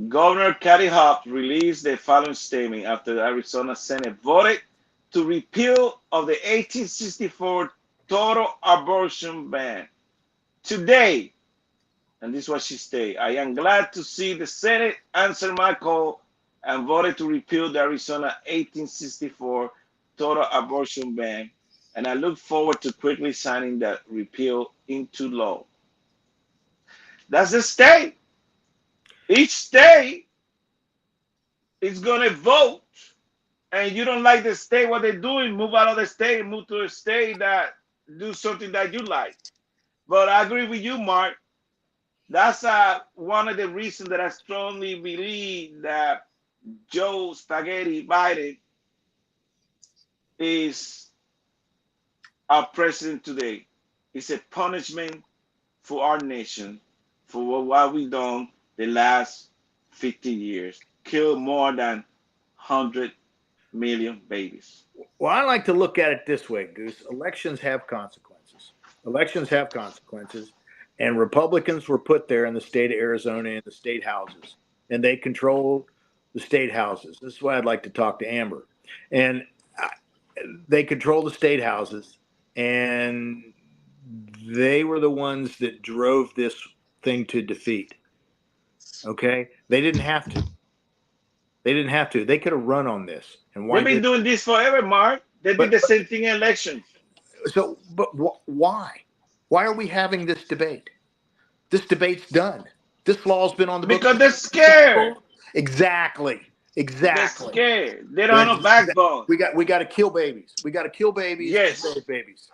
Governor Kathy Hobbs released the following statement after the Arizona Senate voted to repeal of the 1864 total abortion ban. Today, and this is what she stated, I am glad to see the Senate answer my call and voted to repeal the Arizona 1864 total abortion ban, and I look forward to quickly signing that repeal into law. That's the state. Each state is going to vote, and you don't like the state, what they're doing, move out of the state and move to a state that do something that you like. But I agree with you, Mark. That's one of the reasons that I strongly believe that Joe Spaghetti Biden is our president today. It's a punishment for our nation for what we've done the last 50 years. Killed more than 100 million babies. Well, I like to look at it this way, Goose. Elections have consequences. And Republicans were put there in the state of Arizona in the state houses, and they control the state houses. This is why I'd like to talk to Amber. And they control the state houses, and they were the ones that drove this thing to defeat. Okay? They didn't have to. They could have run on this. And why? They've been doing this forever, Mark. They did the same thing in elections. So, but why? Why are we having this debate? This debate's done. This law's been on the books. Because they're scared. Exactly. They're scared. They don't have a backbone. We got to kill babies. We got to kill babies. Yes. Save babies.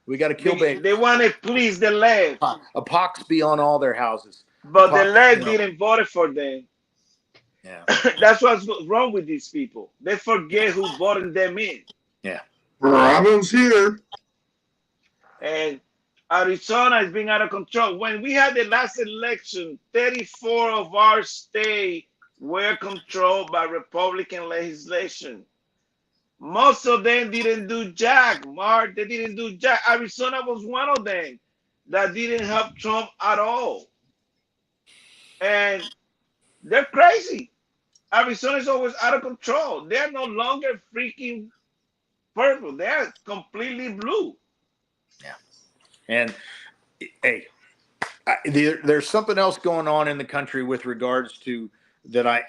We got to kill babies. They want to please the left. A pox be on all their houses. But the left didn't vote for them. Yeah. That's what's wrong with these people. They forget who voted them in. Yeah. Bravo's here. And Arizona is being out of control. When we had the last election, 34 of our states were controlled by Republican legislation. Most of them didn't do jack, Mark. They didn't do jack. Arizona was one of them that didn't help Trump at all. And they're crazy. Arizona is always out of control. They're no longer freaking purple. They're completely blue. Yeah. And Hey, there's something else going on in the country with regards to that.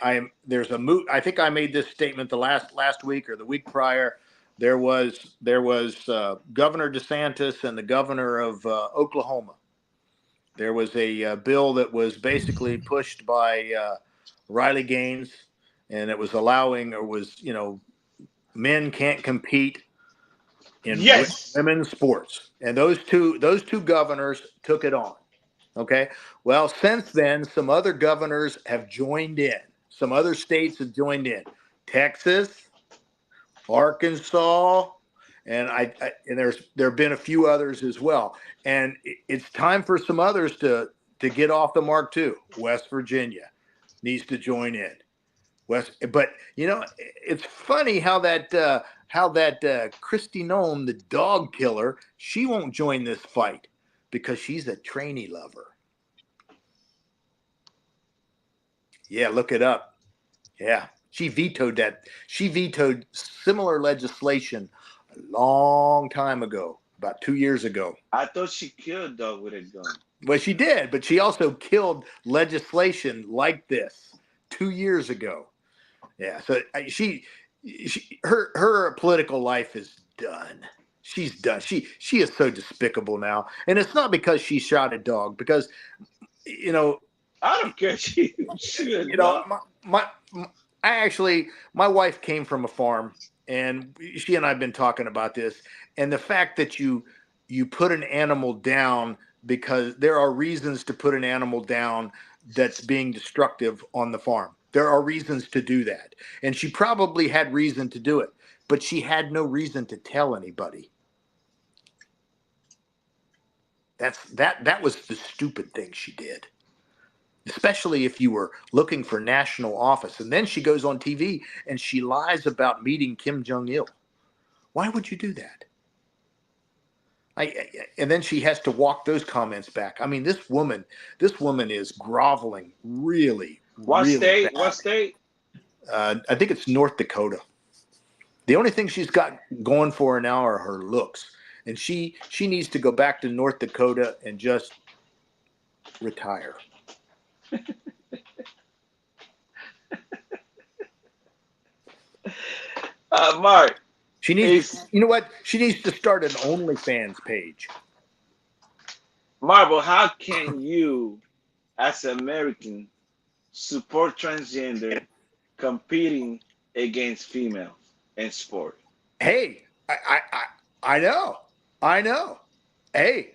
There's a moot. I think I made this statement the last week or the week prior. There was Governor DeSantis and the governor of Oklahoma. There was a bill that was basically pushed by Riley Gaines, and it was allowing, or was, men can't compete in women's sports, and those two governors took it on. Okay, well, since then, some other governors have joined in. Some other states have joined in. Texas, Arkansas, and there have been a few others as well. And it's time for some others to get off the mark too. West Virginia needs to join in. But it's funny how that Kristi Noem, the dog killer, she won't join this fight because she's a tranny lover. Yeah, look it up. Yeah, she vetoed that. She vetoed similar legislation a long time ago, about 2 years ago. I thought she killed dog with a gun. Well, she did, but she also killed legislation like this 2 years ago. Yeah, so her political life is done. She's done. She is so despicable now, and it's not because she shot a dog. Because I don't care. My wife came from a farm, and she and I have been talking about this. And the fact that you put an animal down, because there are reasons to put an animal down that's being destructive on the farm. There are reasons to do that. And she probably had reason to do it, but she had no reason to tell anybody. That was the stupid thing she did, especially if you were looking for national office. And then she goes on TV and she lies about meeting Kim Jong-il. Why would you do that? And then she has to walk those comments back. I mean, this woman is groveling really. What really state? bad. What state? I think it's North Dakota. The only thing she's got going for her now are her looks. And she needs to go back to North Dakota and just retire. Mark. She needs, you know what? She needs to start an OnlyFans page. Marvel, how can you, as an American, support transgender competing against females in sport? Hey, I know. Hey,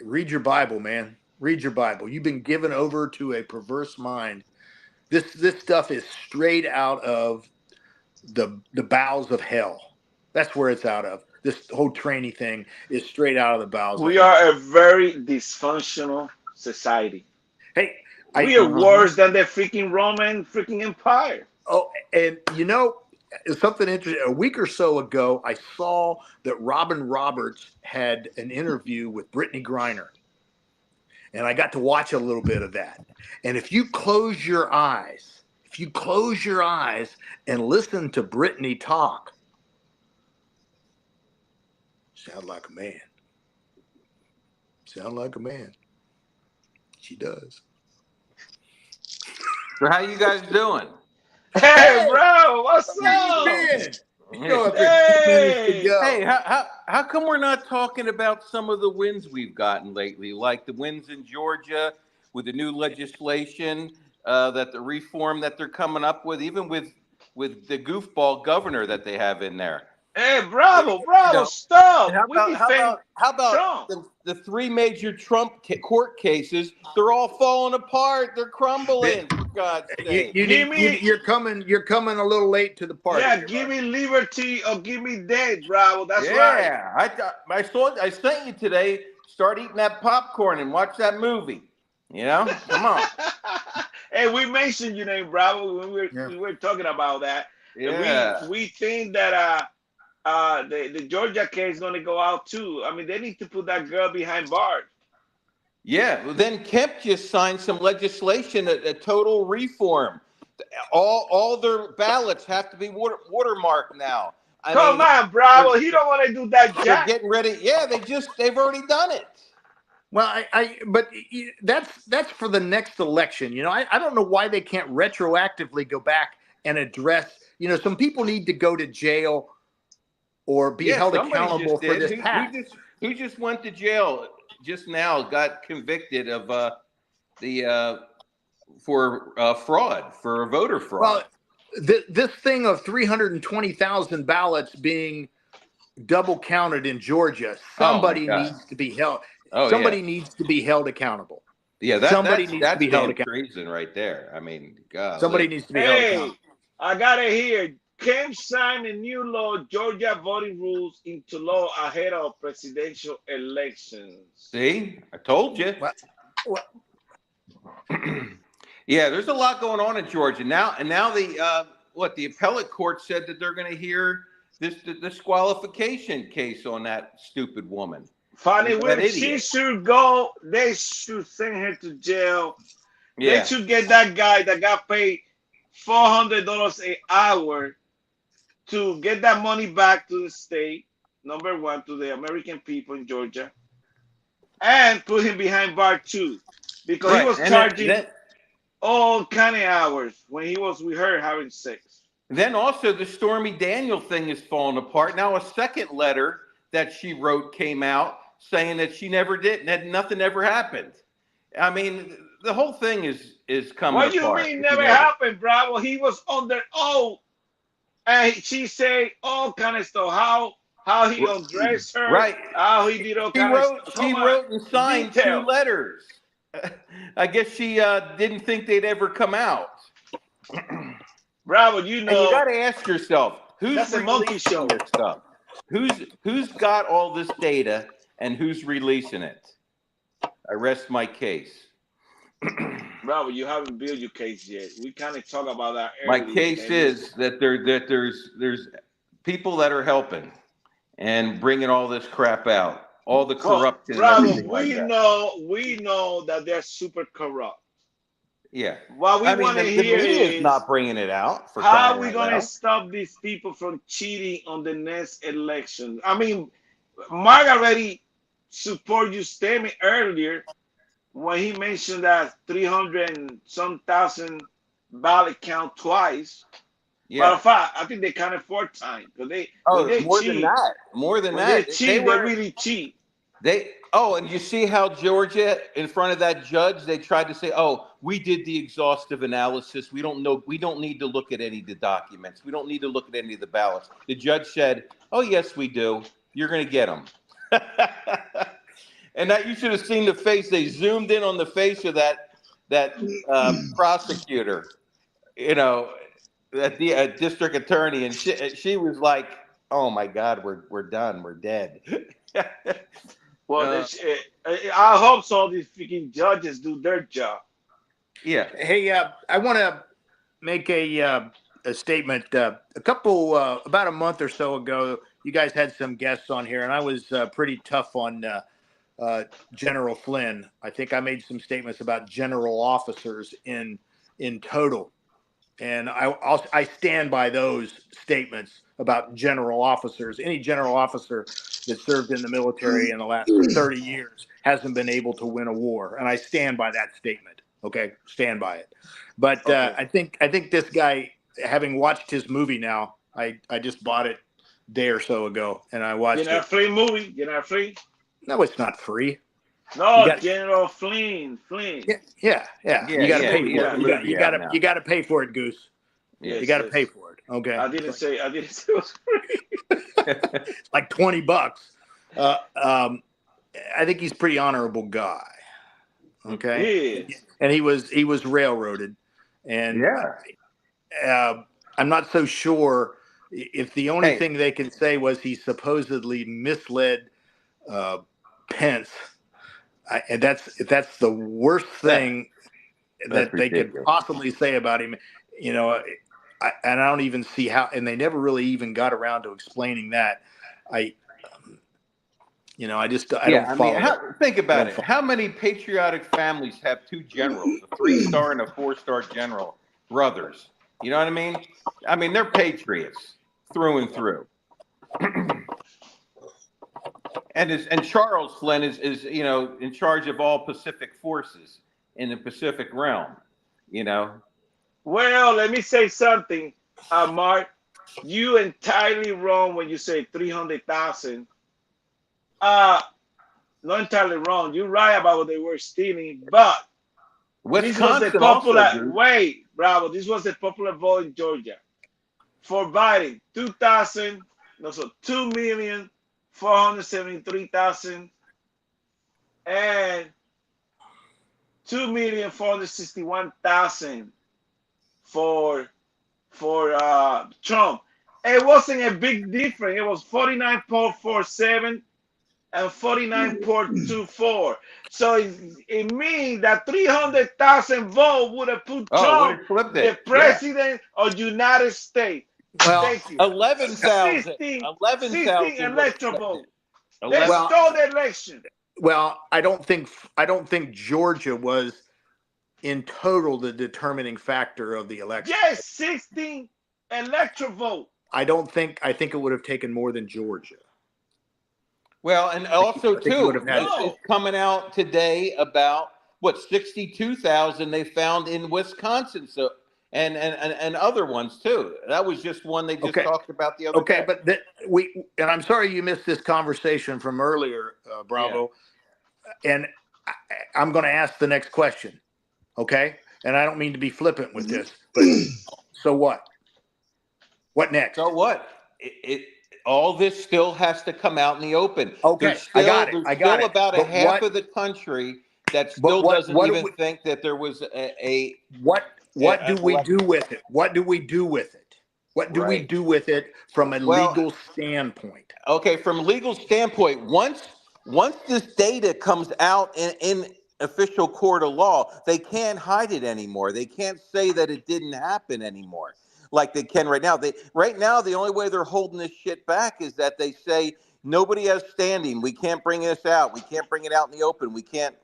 read your Bible, man. Read your Bible. You've been given over to a perverse mind. This stuff is straight out of the bowels of hell. That's where it's out of. This whole tranny thing is straight out of the bowels. We are a very dysfunctional society. Hey, we are worse than the freaking Roman freaking Empire. Oh, and something interesting. A week or so ago, I saw that Robin Roberts had an interview with Brittany Griner. And I got to watch a little bit of that. And if you close your eyes and listen to Brittany talk, sound like a man. She does. So how you guys doing? Hey, bro, what's up? Hey, how come we're not talking about some of the wins we've gotten lately, like the wins in Georgia with the new legislation, that the reform that they're coming up with, even with the goofball governor that they have in there? Hey, bravo, stop. How about the three major Trump court cases? They're all falling apart. They're crumbling. For God's sake. You're coming a little late to the party. Yeah, give me liberty or give me death, bravo. That's right. Yeah, I sent you today. Start eating that popcorn and watch that movie. Come on. Hey, we mentioned your name, bravo, when we were talking about that. Yeah. We think that the Georgia case is going to go out too. I mean, they need to put that girl behind bars. Yeah, well, then Kemp just signed some legislation, a total reform. All their ballots have to be watermarked now. Come on, Bravo. He don't want to do that, They're Jack. getting ready. Yeah, they've already done it. Well, but that's for the next election. You know, I don't know why they can't retroactively go back and address. You know, some people need to go to jail or be held somebody accountable just for did. this past. Who just went to jail just now? Got convicted of for fraud, for voter fraud. Well, this thing of 320,000 ballots being double counted in Georgia, somebody needs to be held. Somebody needs to be held accountable. Yeah, somebody needs to be held accountable. Treason right there. I mean, God. Somebody needs to be held accountable. I got it here. Kemp signed a new law, Georgia voting rules into law ahead of presidential elections. See, I told you. What? Yeah, there's a lot going on in Georgia now, and now the appellate court said that they're going to hear this disqualification case on that stupid woman. Funny, she should go. They should send her to jail. Yeah. They should get that guy that got paid $400 an hour to get that money back to the state. Number one, to the American people in Georgia, and put him behind bar too, because he was charging all kind of hours when he was with her having sex. Then also the Stormy Daniel thing is falling apart. Now a second letter that she wrote came out saying that she never did, that nothing ever happened. I mean, the whole thing is coming apart. What do you mean never happened, Bravo? He was under oath, and she said all kind of stuff. How he undressed her, right? How he did all kind of stuff. She wrote and signed 2 letters. I guess she didn't think they'd ever come out. Bravo, you know. And you got to ask yourself, who's a monkey show. This stuff? Who's got all this data and who's releasing it? I rest my case. Bravo, you haven't built your case yet. We kind of talk about that earlier. My case is that there's people that are helping and bringing all this crap out. All the corruption. Bravo, we know that they're super corrupt. Yeah. What we want to hear is not bringing it out. How are we going to stop these people from cheating on the next election? I mean, Mark already support your statement earlier when he mentioned that 300 and some thousand ballot count twice. Yeah. But I think they counted 4 times because they more cheat, than that. More than when that. They cheat. They really cheat. And you see how Georgia, in front of that judge, they tried to say, "Oh, we did the exhaustive analysis. We don't know. We don't need to look at any of the documents. We don't need to look at any of the ballots." The judge said, "Oh, yes, we do. You're going to get them." And that you should have seen the face. They zoomed in on the face of that prosecutor. You know, the district attorney, and she was like, "Oh my God, we're done. We're dead." Well, I hope so. These freaking judges do their job. Yeah. Hey, I want to make a statement. About a month or so ago, you guys had some guests on here, and I was pretty tough on General Flynn. I think I made some statements about general officers in total, and I stand by those statements about general officers. Any general officer that served in the military in the last 30 years hasn't been able to win a war, and I stand by that statement. Okay, stand by it. But I think this guy, having watched his movie now, I just bought it a day or so ago, and I watched it. You're not free movie. You're not free. No, it's not free. No, General Flynn. Yeah. You got to pay for it. You got to pay for it, Goose. Yes, you got to pay for it. Okay. I didn't say it was free. It's like $20. I think he's a pretty honorable guy. Okay. He is. And he was railroaded, and I'm not so sure if the only thing they can say was he supposedly misled Pence. And that's the worst thing that they could possibly say about him. You know, and I don't even see how, and they never really even got around to explaining that. I don't follow. Think about it. How many patriotic families have 2 generals, a 3-star and a 4-star general, brothers? You know what I mean? I mean, they're patriots through and through. And Charles Flynn is in charge of all Pacific forces in the Pacific realm. Well, let me say something, Mark. You entirely wrong when you say 300,000. Not entirely wrong. You're right about what they were stealing, but this was the popular Bravo. This was the popular vote in Georgia for Biden. 2,473,000 and 2,461,000 for Trump. It wasn't a big difference. It was 49.47 and 49.24. So it means that 300,000 votes would have put Trump, the president of United States. Well, thank you. 11,000. 16 11,000 electoral votes. They stole the election. Well, I don't think Georgia was in total the determining factor of the election. Yes, 16 electoral vote. I think it would have taken more than Georgia. Well, and also too, it's coming out today about 62,000 they found in Wisconsin. So and other ones too. That was just one they just talked about the other day. But and I'm sorry you missed this conversation from earlier, Bravo. Yeah. And I'm going to ask the next question. Okay, and I don't mean to be flippant with this, but so what? What next? So what? All this still has to come out in the open. Okay, I got it. There's still about half of the country that still doesn't even think that there was a What do we do with it? What do we do with it? What do we do with it from a legal standpoint? Okay, from a legal standpoint, once this data comes out in official court of law, they can't hide it anymore. They can't say that it didn't happen anymore like they can right now. Right now, the only way they're holding this shit back is that they say nobody has standing. We can't bring this out. We can't bring it out in the open. We can't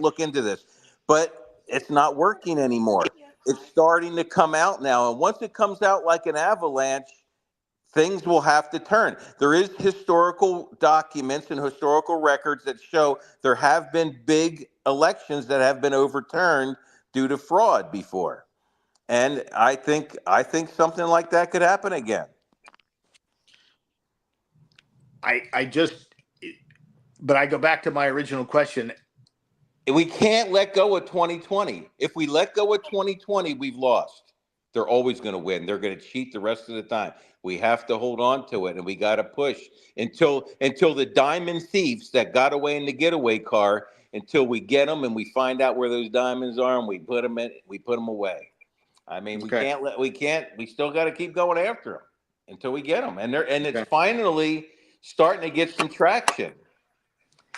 look into this. But it's not working anymore. It's starting to come out now. And once it comes out like an avalanche, things will have to turn. There is historical documents and historical records that show there have been big elections that have been overturned due to fraud before. And I think something like that could happen again. But I go back to my original question. We can't let go of 2020. If we let go of 2020, we've lost. They're always going to win. They're going to cheat the rest of the time. We have to hold on to it, and we got to push until the diamond thieves that got away in the getaway car, until we get them and we find out where those diamonds are and we put them away. I mean, we still got to keep going after them until we get them. And it's finally starting to get some traction.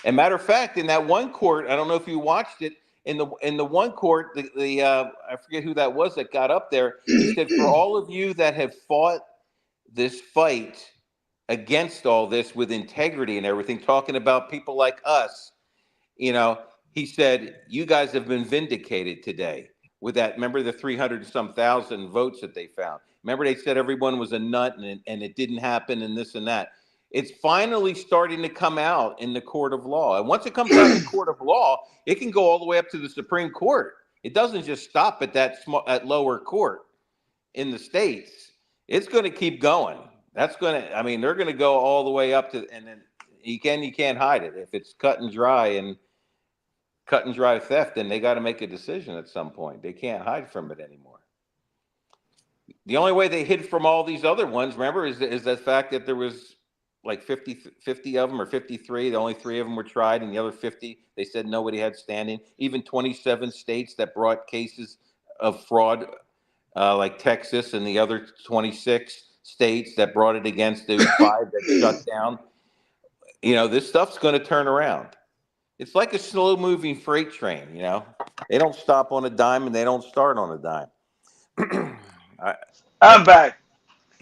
And matter of fact, in that one court, I don't know if you watched it, in the one court, I forget who that was that got up there. He said, for all of you that have fought this fight against all this with integrity and everything, talking about people like us, he said, you guys have been vindicated today with that. Remember the 300-some thousand votes that they found? Remember they said everyone was a nut and it didn't happen and this and that. It's finally starting to come out in the court of law. And once it comes out in the court of law, it can go all the way up to the Supreme Court. It doesn't just stop at that lower court in the states. It's going to keep going. They're going to go all the way up to, and then you can't hide it. If it's cut and dry theft, then they got to make a decision at some point. They can't hide from it anymore. The only way they hid from all these other ones, remember, is the fact that there was like 50 of them or 53. The only 3 of them were tried, and the other 50, they said nobody had standing. Even 27 states that brought cases of fraud, like Texas, and the other 26 states that brought it against those 5 that shut down. This stuff's going to turn around. It's like a slow-moving freight train, They don't stop on a dime, and they don't start on a dime. I'm back.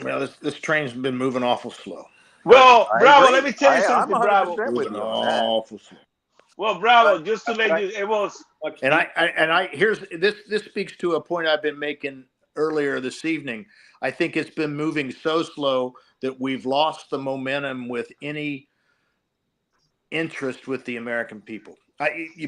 Well, this train's been moving awful slow. Well, Bravo, let me tell you something, Bravo. Moving awful slow. Well, Bravo, just to let you, it was. And I here's this speaks to a point I've been making earlier this evening, I think it's been moving so slow that we've lost the momentum with any interest with the American people.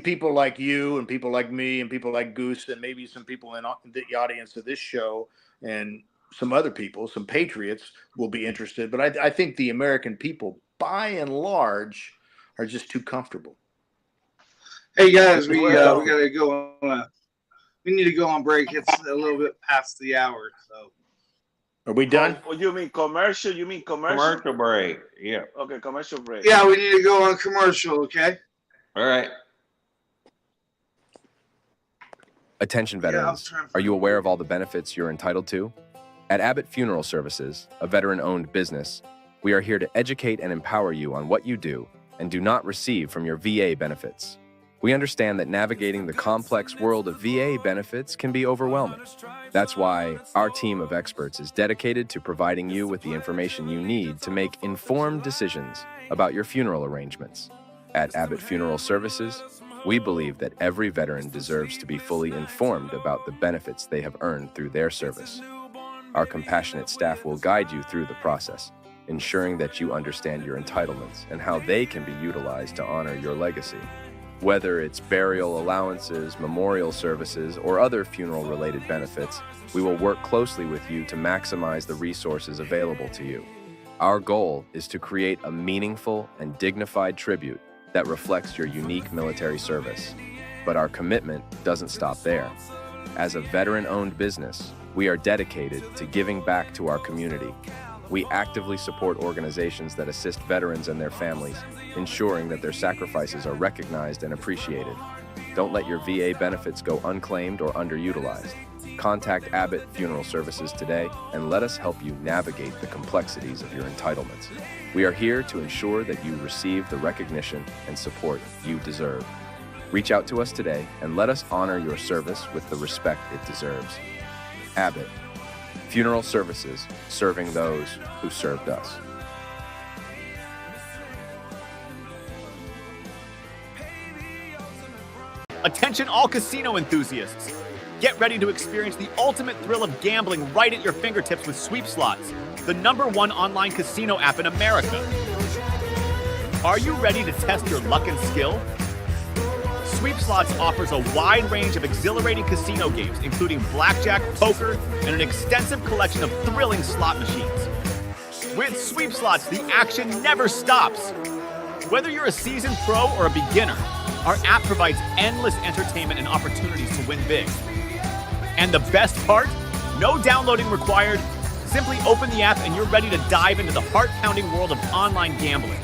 People like you and people like me and people like Goose and maybe some people in the audience of this show and some other people, some patriots will be interested. But I think the American people, by and large, are just too comfortable. Hey guys, we gotta go on we need to go on break. It's a little bit past the hour, so are we done? Oh, you mean commercial? Commercial break. Yeah. Okay, commercial break. yeah, we need to go on commercial, okay? All right. Attention veterans, are you aware of all the benefits you're entitled to? At Abbott Funeral Services, a veteran-owned business, we are here to educate and empower you on what you do and do not receive from your VA benefits. We understand that navigating the complex world of VA benefits can be overwhelming. That's why our team of experts is dedicated to providing you with the information you need to make informed decisions about your funeral arrangements. At Abbott Funeral Services, we believe that every veteran deserves to be fully informed about the benefits they have earned through their service. Our compassionate staff will guide you through the process, ensuring that you understand your entitlements and how they can be utilized to honor your legacy. Whether it's burial allowances, memorial services, or other funeral-related benefits, we will work closely with you to maximize the resources available to you. Our goal is to create a meaningful and dignified tribute that reflects your unique military service. But our commitment doesn't stop there. As a veteran-owned business, we are dedicated to giving back to our community. We actively support organizations that assist veterans and their families, ensuring that their sacrifices are recognized and appreciated. Don't let your VA benefits go unclaimed or underutilized. Contact Abbott Funeral Services today and let us help you navigate the complexities of your entitlements. We are here to ensure that you receive the recognition and support you deserve. Reach out to us today and let us honor your service with the respect it deserves. Abbott Funeral Services, serving those who served us. Attention all casino enthusiasts. Get ready to experience the ultimate thrill of gambling right at your fingertips with Sweep Slots, the #1 online casino app in America. Are you ready to test your luck and skill? Sweep Slots offers a wide range of exhilarating casino games, including blackjack, poker, and an extensive collection of thrilling slot machines. With Sweep Slots, the action never stops. Whether you're a seasoned pro or a beginner, our app provides endless entertainment and opportunities to win big. And the best part? No downloading required. Simply open the app and you're ready to dive into the heart-pounding world of online gambling.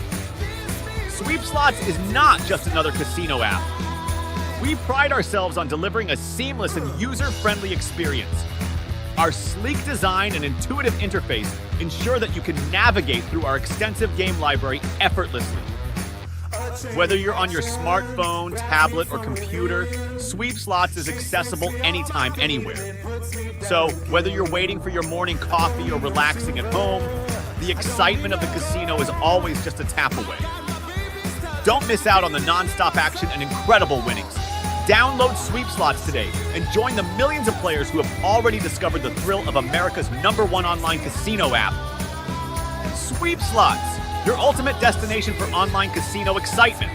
Sweep Slots is not just another casino app. We pride ourselves on delivering a seamless and user-friendly experience. Our sleek design and intuitive interface ensure that you can navigate through our extensive game library effortlessly. Whether you're on your smartphone, tablet, or computer, Sweep Slots is accessible anytime, anywhere. So, whether you're waiting for your morning coffee or relaxing at home, the excitement of the casino is always just a tap away. Don't miss out on the non-stop action and incredible winnings. Download Sweep Slots today and join the millions of players who have already discovered the thrill of America's #1 online casino app. Sweep Slots, your ultimate destination for online casino excitement.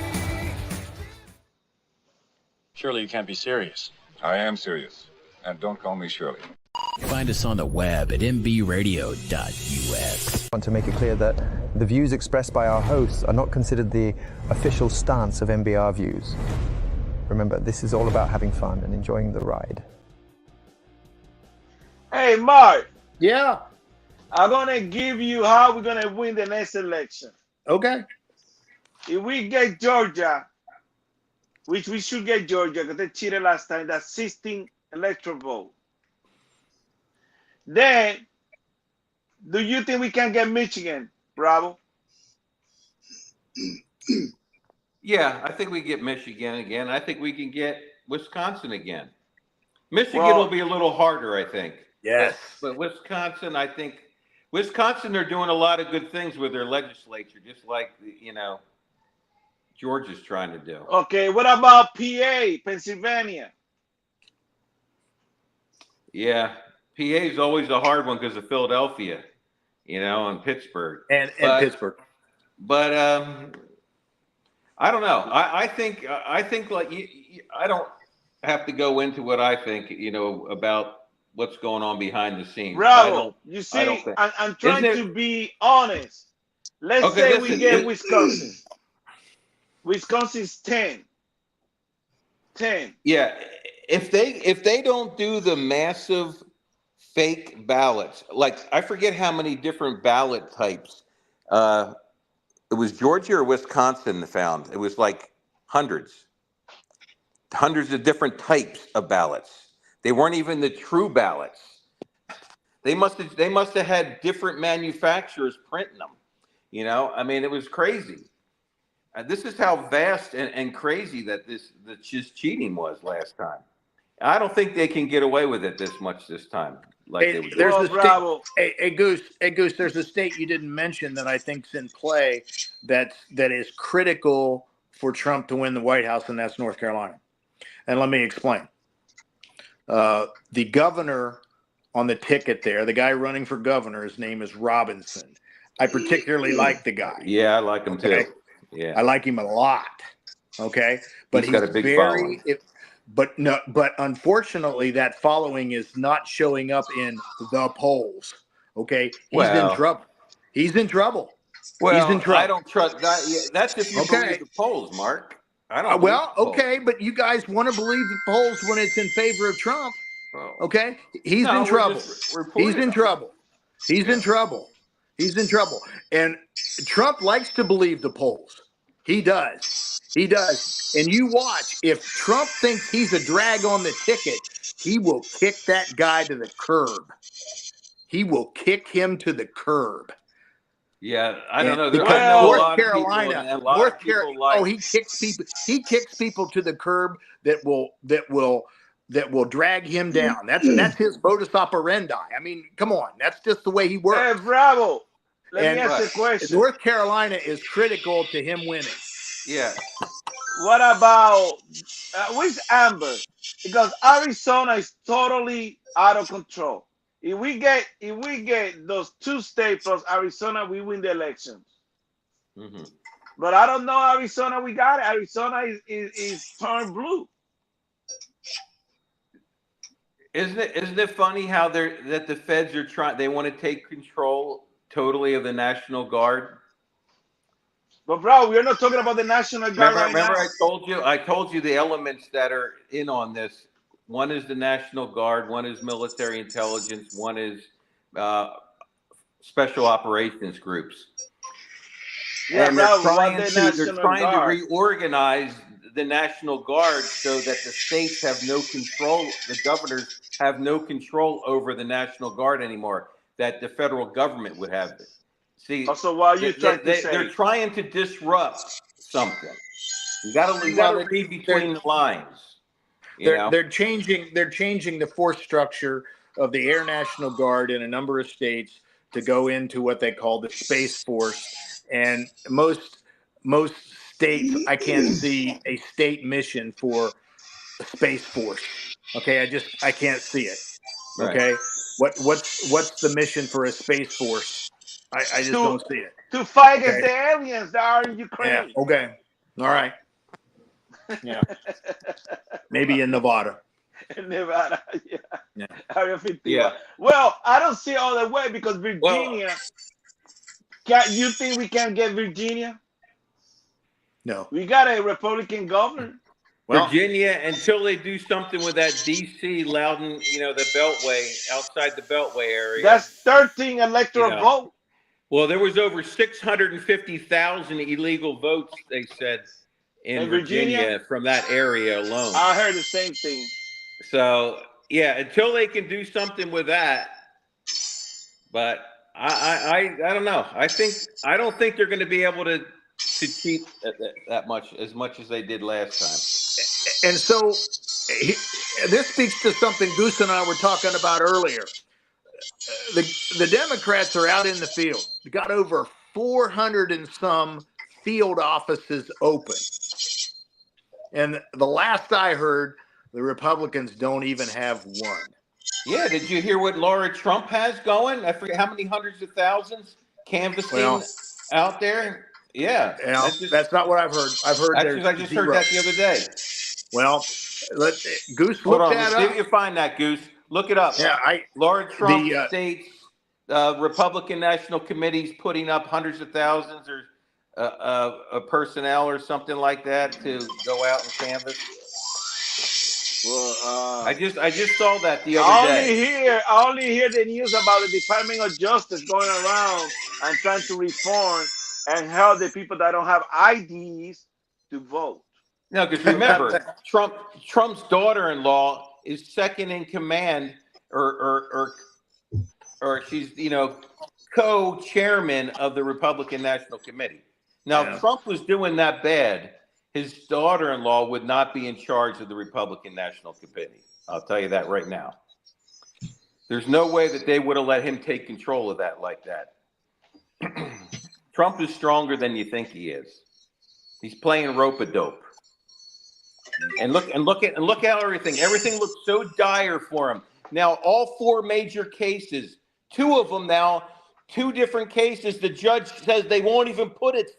Surely you can't be serious. I am serious. And don't call me Shirley. Find us on the web at mbradio.us. I want to make it clear that the views expressed by our hosts are not considered the official stance of MBR Views. Remember, this is all about having fun and enjoying the ride. Hey, Mark. Yeah. I'm going to give you how we're going to win the next election. Okay. If we get Georgia, which we should get Georgia because they cheated last time, that's 16 electoral vote. Then, do you think we can get Michigan, Bravo? Yeah, I think we get Michigan again. I think we can get Wisconsin again. Michigan will be a little harder, I think. Yes. But Wisconsin, I think, they're doing a lot of good things with their legislature, just like, Georgia's trying to do. Okay, what about PA, Pennsylvania? Yeah, PA is always a hard one because of Philadelphia, and Pittsburgh. And Pittsburgh. But I don't know. I think like I don't have to go into what I think, about what's going on behind the scenes. Bravo. You see, I'm trying to be honest. Let's say we get Wisconsin. Wisconsin's 10. Yeah. If they don't do the massive fake ballots, like I forget how many different ballot types, it was Georgia or Wisconsin found. It was like hundreds of different types of ballots. They weren't even the true ballots. They must have had different manufacturers printing them. I mean, it was crazy. This is how vast and crazy that this cheating was last time. I don't think they can get away with it this much this time. Like Goose. There's a state you didn't mention that I think's in play that is critical for Trump to win the White House, and that's North Carolina. And let me explain. The governor on the ticket there, the guy running for governor, his name is Robinson. I particularly like the guy. Yeah, I like him too. Yeah, I like him a lot. Okay, but he's got a big following. But unfortunately, that following is not showing up in the polls. Okay, he's in trouble. He's in trouble. Well, he's in trouble. I don't trust that. Yeah, that's if you believe the polls, Mark. I don't. Okay, but you guys want to believe the polls when it's in favor of Trump. Okay, he's in trouble. He's in trouble. He's in trouble. He's in trouble. And Trump likes to believe the polls. He does. He does. And you watch. If Trump thinks he's a drag on the ticket, he will kick that guy to the curb. He will kick him to the curb. Yeah, I don't know. Because North Carolina, he kicks people. He kicks people to the curb that will drag him down. That's his modus operandi. I mean, come on, that's just the way he works. Hey, Bravo. Let me ask you a question. North Carolina is critical to him winning. Yeah. What about with Amber? Because Arizona is totally out of control. If we get those 2 states plus Arizona, we win the elections. Mm-hmm. But I don't know Arizona. We got it. Arizona is turned blue. Isn't it funny how that the feds are trying? They want to take control totally of the National Guard. But bro, we're not talking about the National Guard right now. I told you the elements that are in on this. One is the National Guard, one is military intelligence, one is special operations groups. Yeah, and they're trying to reorganize the National Guard so that the states have no control, the governors have no control over the National Guard anymore, that the federal government would have it. See, so why are you trying to say? They're trying to disrupt something. You got to read between the lines. They're changing the force structure of the Air National Guard in a number of states to go into what they call the Space Force, and most states I can't see a state mission for a Space Force. Okay, I can't see it. Okay, right. What's the mission for a Space Force? I just don't see it. To fight against the aliens that are in Ukraine. Yeah. Okay. All right. Yeah. Maybe in Nevada. In Nevada, yeah. Yeah. Area 51. Yeah. Well, I don't see all the way because Virginia. You think we can get Virginia? No. We got a Republican governor. Well, Virginia, until they do something with that D.C. Loudon, the Beltway, outside the Beltway area. That's 13 electoral votes. Well, there was over 650,000 illegal votes, they said, in Virginia from that area alone. I heard the same thing. So, yeah, until they can do something with that, but I don't know. I don't think they're going to be able to cheat as much as they did last time. And so this speaks to something Goose and I were talking about earlier. The Democrats are out in the field. They got over 400 and some field offices open. And the last I heard, the Republicans don't even have one. Yeah, did you hear what Laura Trump has going? I forget how many hundreds of thousands canvassing out there. Yeah, that's not what I've heard. I've heard I just heard that the other day. Well, Goose, hold look on. that See up. if you find that, Goose. Look it up. Yeah, Laura Trump states Republican National Committee's putting up hundreds of thousands or personnel or something like that to go out and canvass. Well, I just saw that the other day. I only hear the news about the Department of Justice going around and trying to reform and help the people that don't have IDs to vote. No, because remember, Trump's daughter-in-law is second in command, or she's co-chairman of the Republican National Committee. Now, if Trump was doing that bad, his daughter-in-law would not be in charge of the Republican National Committee. I'll tell you that right now. There's no way that they would have let him take control of that like that. Trump is stronger than you think he is. He's playing rope-a-dope. And look at everything looks so dire for him. Now, all four major cases, two of them now, two different cases, the judge says they won't even put it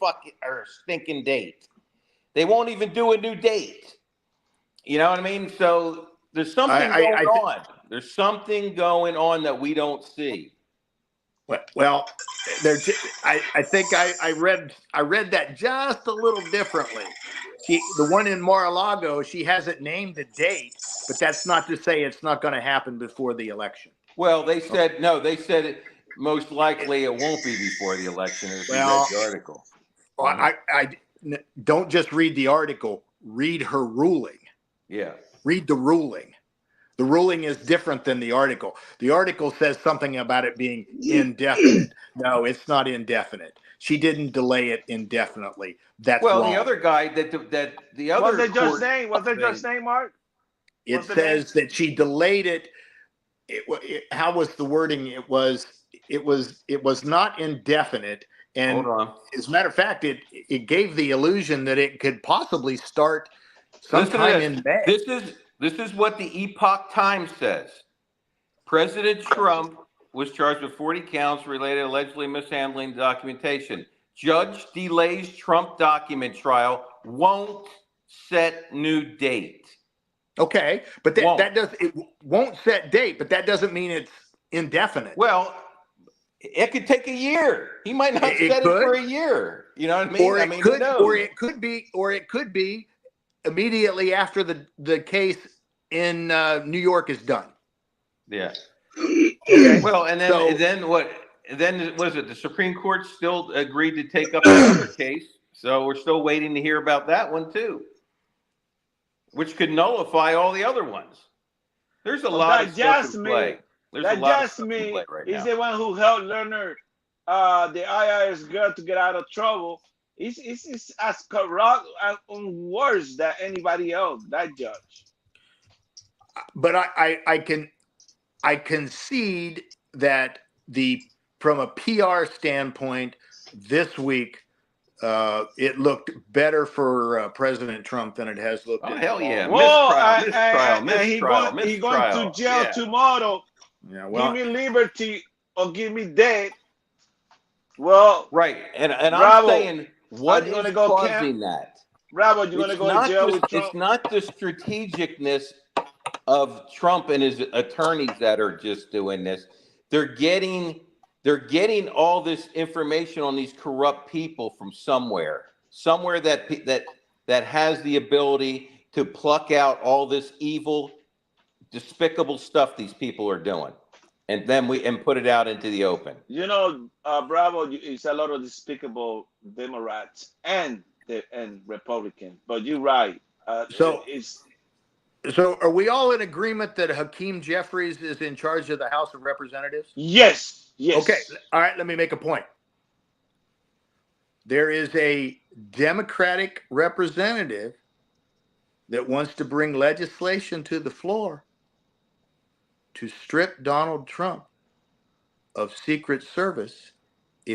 stinking date. They won't even do a new date. You know what I mean? So there's something going on. There's something going on that we don't see. Well, I think I read that just a little differently. The one in Mar-a-Lago, she hasn't named a date, but that's not to say it's not going to happen before the election. Well, they said no. They said it most likely it won't be before the election. If you read the article. Well, I don't just read the article. Read her ruling. Yeah. Read the ruling. The ruling is different than the article. The article says something about it being indefinite. No, it's not indefinite. She didn't delay it indefinitely. That's wrong. The other guy that the other What's the judge's name? What's the judge's name, Mark? It says that she delayed it. How was the wording? It was not indefinite. And as a matter of fact, it gave the illusion that it could possibly start sometime in May. This is what the Epoch Times says. President Trump was charged with 40 counts related to allegedly mishandling documentation. Judge delays Trump document trial, won't set new date. Okay, but it won't set date, but that doesn't mean it's indefinite. Well, it could take a year. He might not set it for a year. You know what I mean? Or it could be immediately after the case in New York is done. Yeah. Okay. Well, and then what? Then was it the Supreme Court still agreed to take up another case? So we're still waiting to hear about that one too, which could nullify all the other ones. There's a lot of stuff in play. That Jasmine is the one who helped Leonard, the IRS girl, to get out of trouble. It's as corrupt and worse than anybody else. That judge. But I concede that from a PR standpoint, this week it looked better for President Trump than it has looked. Oh, hell yeah! Mistrial. He's going to jail tomorrow. Yeah, well, give me liberty or give me death. Well, right, and I'm saying, what is causing that? Bravo, you're going to go to jail with Trump. It's not the strategicness of Trump and his attorneys that are just doing this. They're getting all this information on these corrupt people from somewhere that has the ability to pluck out all this evil, despicable stuff these people are doing, and then put it out into the open. You know, Bravo, it's a lot of despicable Democrats and Republicans, but you're right. So are we all in agreement that Hakeem Jeffries is in charge of the House of Representatives? Yes. Okay. All right. Let me make a point. There is a Democratic representative that wants to bring legislation to the floor to strip Donald Trump of Secret Service. I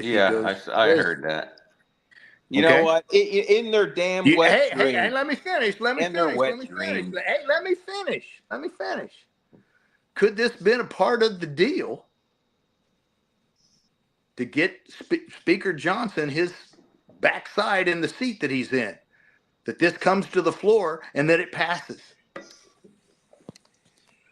heard that. You know what? In their damn wet dream. Hey, let me finish. Let me finish. could this been a part of the deal to get Speaker Johnson his backside in the seat that he's in? That this comes to the floor and that it passes.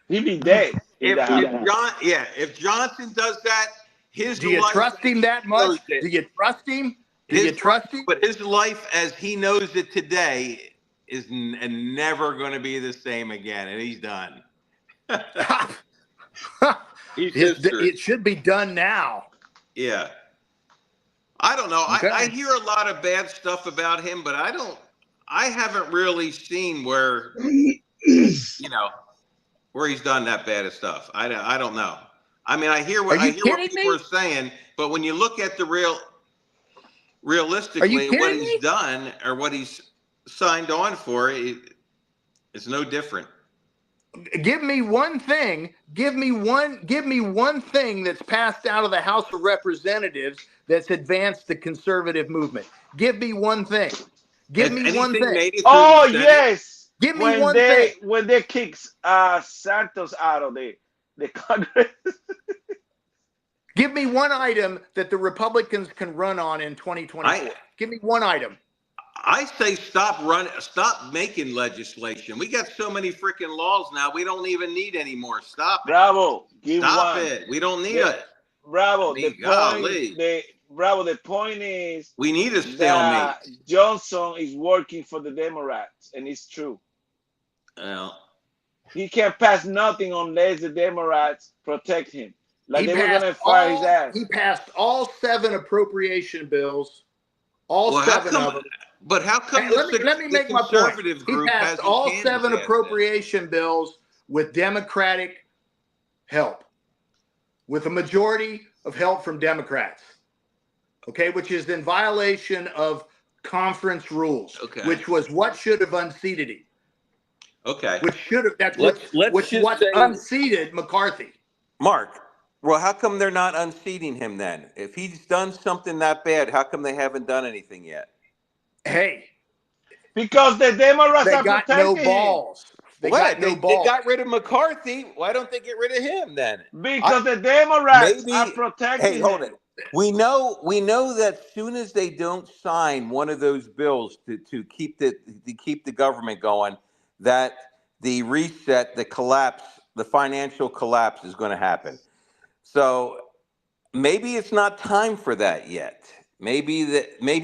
He'd be dead. If Johnson does that, do you trust him that much? Do you trust him? Do you trust him? But his life as he knows it today is never going to be the same again, and he's done. It should be done now. Yeah. I don't know. Okay. I hear a lot of bad stuff about him, but I haven't really seen where, where he's done that bad of stuff. I don't know. I mean, I hear what people are saying, but when you look at the realistically what he's done or what he's signed on for, it's no different. Give me one thing. Give me one thing that's passed out of the House of Representatives that's advanced the conservative movement. Give me one thing. Give me one thing. Oh yes. Give me one thing. When they kick Santos out of the Congress. Give me one item that the Republicans can run on in 2024. Give me one item. I say stop making legislation. We got so many freaking laws now. We don't even need any more. Stop it. Bravo. Stop it. We don't need it. Bravo. The point is we need a stalemate. Johnson is working for the Democrats, and it's true. Well, he can't pass nothing unless the Democrats protect him. Like they were gonna fire his ass. He passed all 7 appropriation bills. All 7 of them. But how come let me make my point. He passed all 7 appropriation bills with Democratic help, with a majority of help from Democrats. Okay, which is in violation of conference rules. Okay. Which was what should have unseated him. Okay. Which should have unseated McCarthy. Mark, well, how come they're not unseating him then? If he's done something that bad, how come they haven't done anything yet? Hey, because the Democrats are got protecting no balls. They got rid of McCarthy. Why don't they get rid of him then? Because the Democrats are protecting him. Hey, hold it. We know that as soon as they don't sign one of those bills to keep the government going, that the reset, the collapse, the financial collapse is going to happen. So maybe it's not time for that yet. Maybe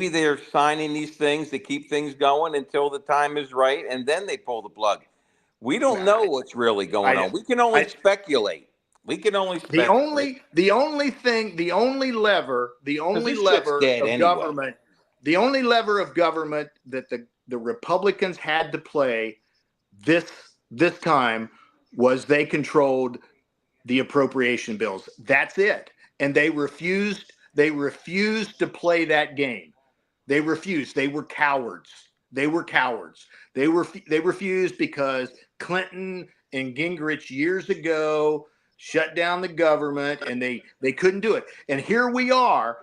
they're signing these things to keep things going until the time is right, and then they pull the plug. We don't know what's really going on. We can only speculate. We can only speculate. The only lever of government that the Republicans had to play this time was they controlled the appropriation bills. That's it. And they refused to play that game. They refused. They were cowards. They refused because Clinton and Gingrich years ago shut down the government, and they couldn't do it. And here we are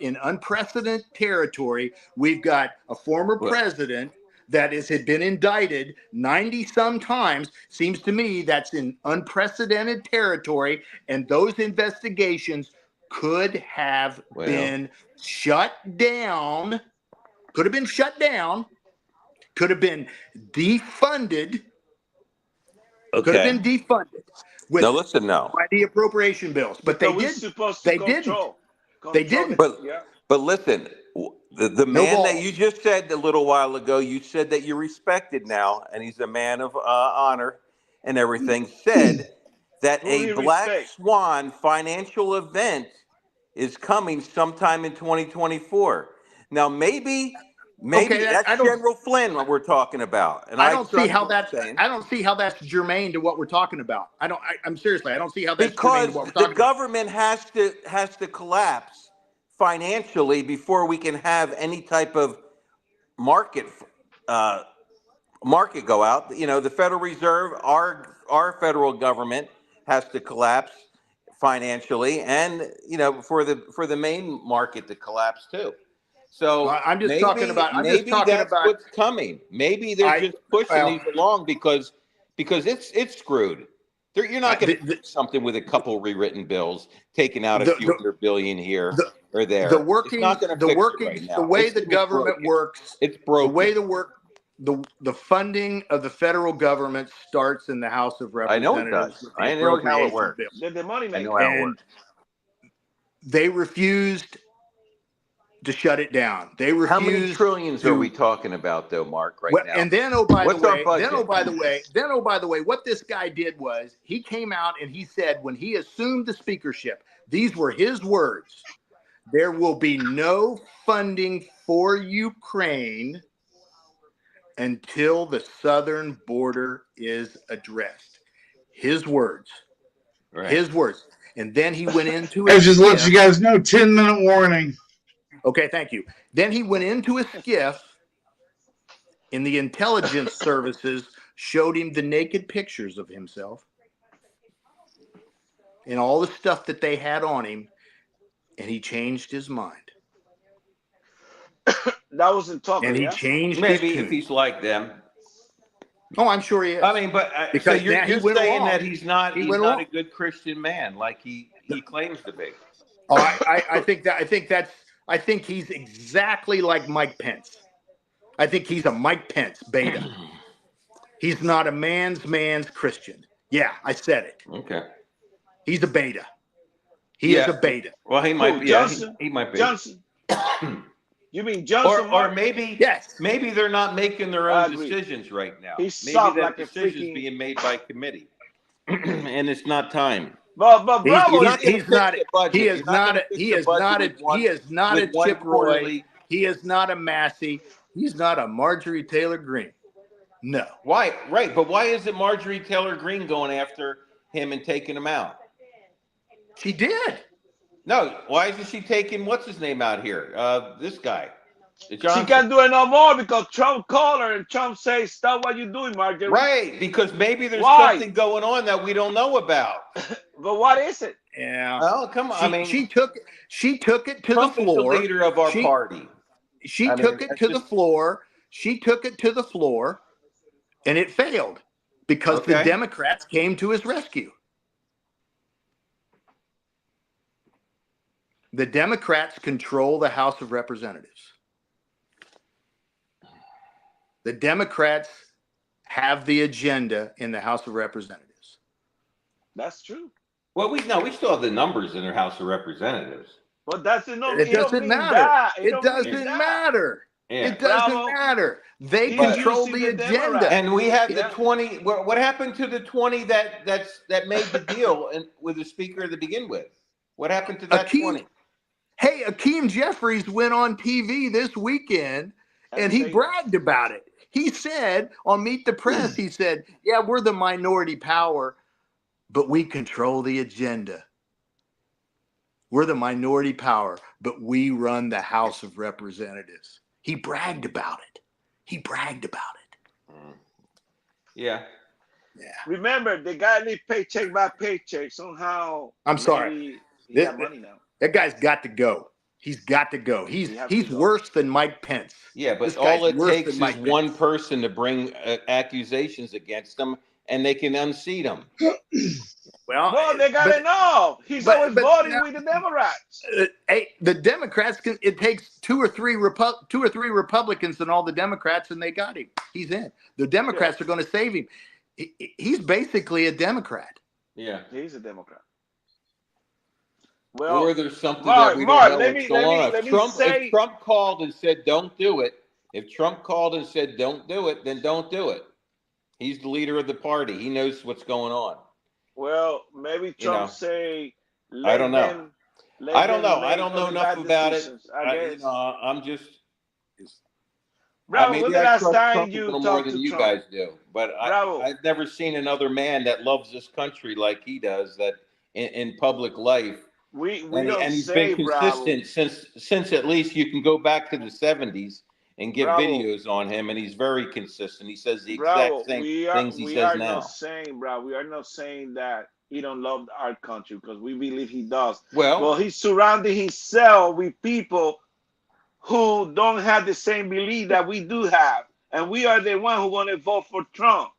in unprecedented territory. We've got a former president that had been indicted 90 some times. Seems to me that's in unprecedented territory, and those investigations could have been shut down, could have been defunded, could have been defunded by the appropriation bills. But they didn't. They didn't. But listen, the man that you just said a little while ago, you said that you respected now, and he's a man of honor and everything, said that a black swan financial event is coming sometime in 2024. Now, maybe that's General Flynn what we're talking about. And I don't see how that's germane to what we're talking about. I'm seriously, I don't see how that's germane to what we're talking about. Because the government has to collapse financially before we can have any type of market go out. You know, the Federal Reserve, our federal government has to collapse financially, and for the main market to collapse too. So I'm just talking about what's coming. Maybe they're just pushing these along because it's screwed. You're not going to do something with a couple rewritten bills, taking out a few $100 billion here or there. The working, it's not the working, right now. the way the government works. It's broken. The way the funding of the federal government starts in the House of Representatives. I know it does. I know how it works. The money I know how it works. They refused to shut it down. They refused. How many trillions are we talking about, though, Mark? Right now. And then, by the way, what this guy did was he came out and he said when he assumed the speakership, these were his words: "There will be no funding for Ukraine until the southern border is addressed." His words. Right. His words. And then he went into it. I just let you guys know, 10-minute warning. Okay, thank you. Then he went into a skiff, and the intelligence services showed him the naked pictures of himself and all the stuff that they had on him, and he changed his mind. That wasn't talking. And he changed maybe his if he's like them. Oh, I'm sure he is. I mean, but because so you're saying that he's not wrong. A good Christian man like he claims to be. Oh, I think he's exactly like Mike Pence. I think he's a Mike Pence beta. He's not a man's Christian. Yeah, I said it. Okay. He's a beta. He is a beta. Well, he might be. Johnson? He might be. Johnson. You mean Johnson? Or maybe, yes. Maybe they're not making their own decisions right now. Maybe that decision's being made by committee, and it's not time. But Bravo, he is not a Chip Roy. He is not a Massey. He's not a Marjorie Taylor Greene. No. Why? Right, but why isn't Marjorie Taylor Greene going after him and taking him out? She did. No, why isn't she taking what's his name out here? This guy. She can't do it no more because Trump called her and Trump says, "Stop what you're doing, Marjorie." Right, because maybe there's something going on that we don't know about. But what is it? Yeah. Oh, come on. She took it to Trump the floor. Is the leader of our party. She took it to the floor. She took it to the floor, and it failed because the Democrats came to his rescue. The Democrats control the House of Representatives. The Democrats have the agenda in the House of Representatives. That's true. Well, we still have the numbers in the House of Representatives. But that's It doesn't matter. It doesn't matter. Yeah. It doesn't matter. They control the agenda. And we have the 20. What happened to the 20 that made the deal and with the speaker to begin with? What happened to that 20? Hey, Akeem Jeffries went on TV this weekend and he bragged about it. He said on Meet the Press, he said, "Yeah, we're the minority power, but we control the agenda. We're the minority power, but we run the House of Representatives." He bragged about it. Yeah. Remember, the guy lives paycheck by paycheck. Somehow, I'm sorry. He got money now. That guy's got to go. He's got to go. He's worse than Mike Pence. Yeah, but all it takes is one person to bring accusations against him, and they can unseat him. Well, they got to know. He's always voting with the Democrats. Hey, the Democrats it takes two or three Republicans and all the Democrats, and they got him. He's in. The Democrats are going to save him. He's basically a Democrat. Yeah, he's a Democrat. Well, or there's something that we don't know what's going on. If Trump called and said, "Don't do it," then don't do it. He's the leader of the party. He knows what's going on. Well, maybe Trump say. I don't know. I don't know enough about it. I'm just. Bro, maybe when the I last trust time Trump a you little talked more than to you Trump? guys do, but I've never seen another man that loves this country like he does. That in public life, and he's been consistent since at least you can go back to the 70s and get videos on him, and he's very consistent. He says the exact same things he says now. We are not saying that he don't love our country because we believe he does. Well, he's surrounding himself with people who don't have the same belief that we do have, and we are the one who want to vote for Trump.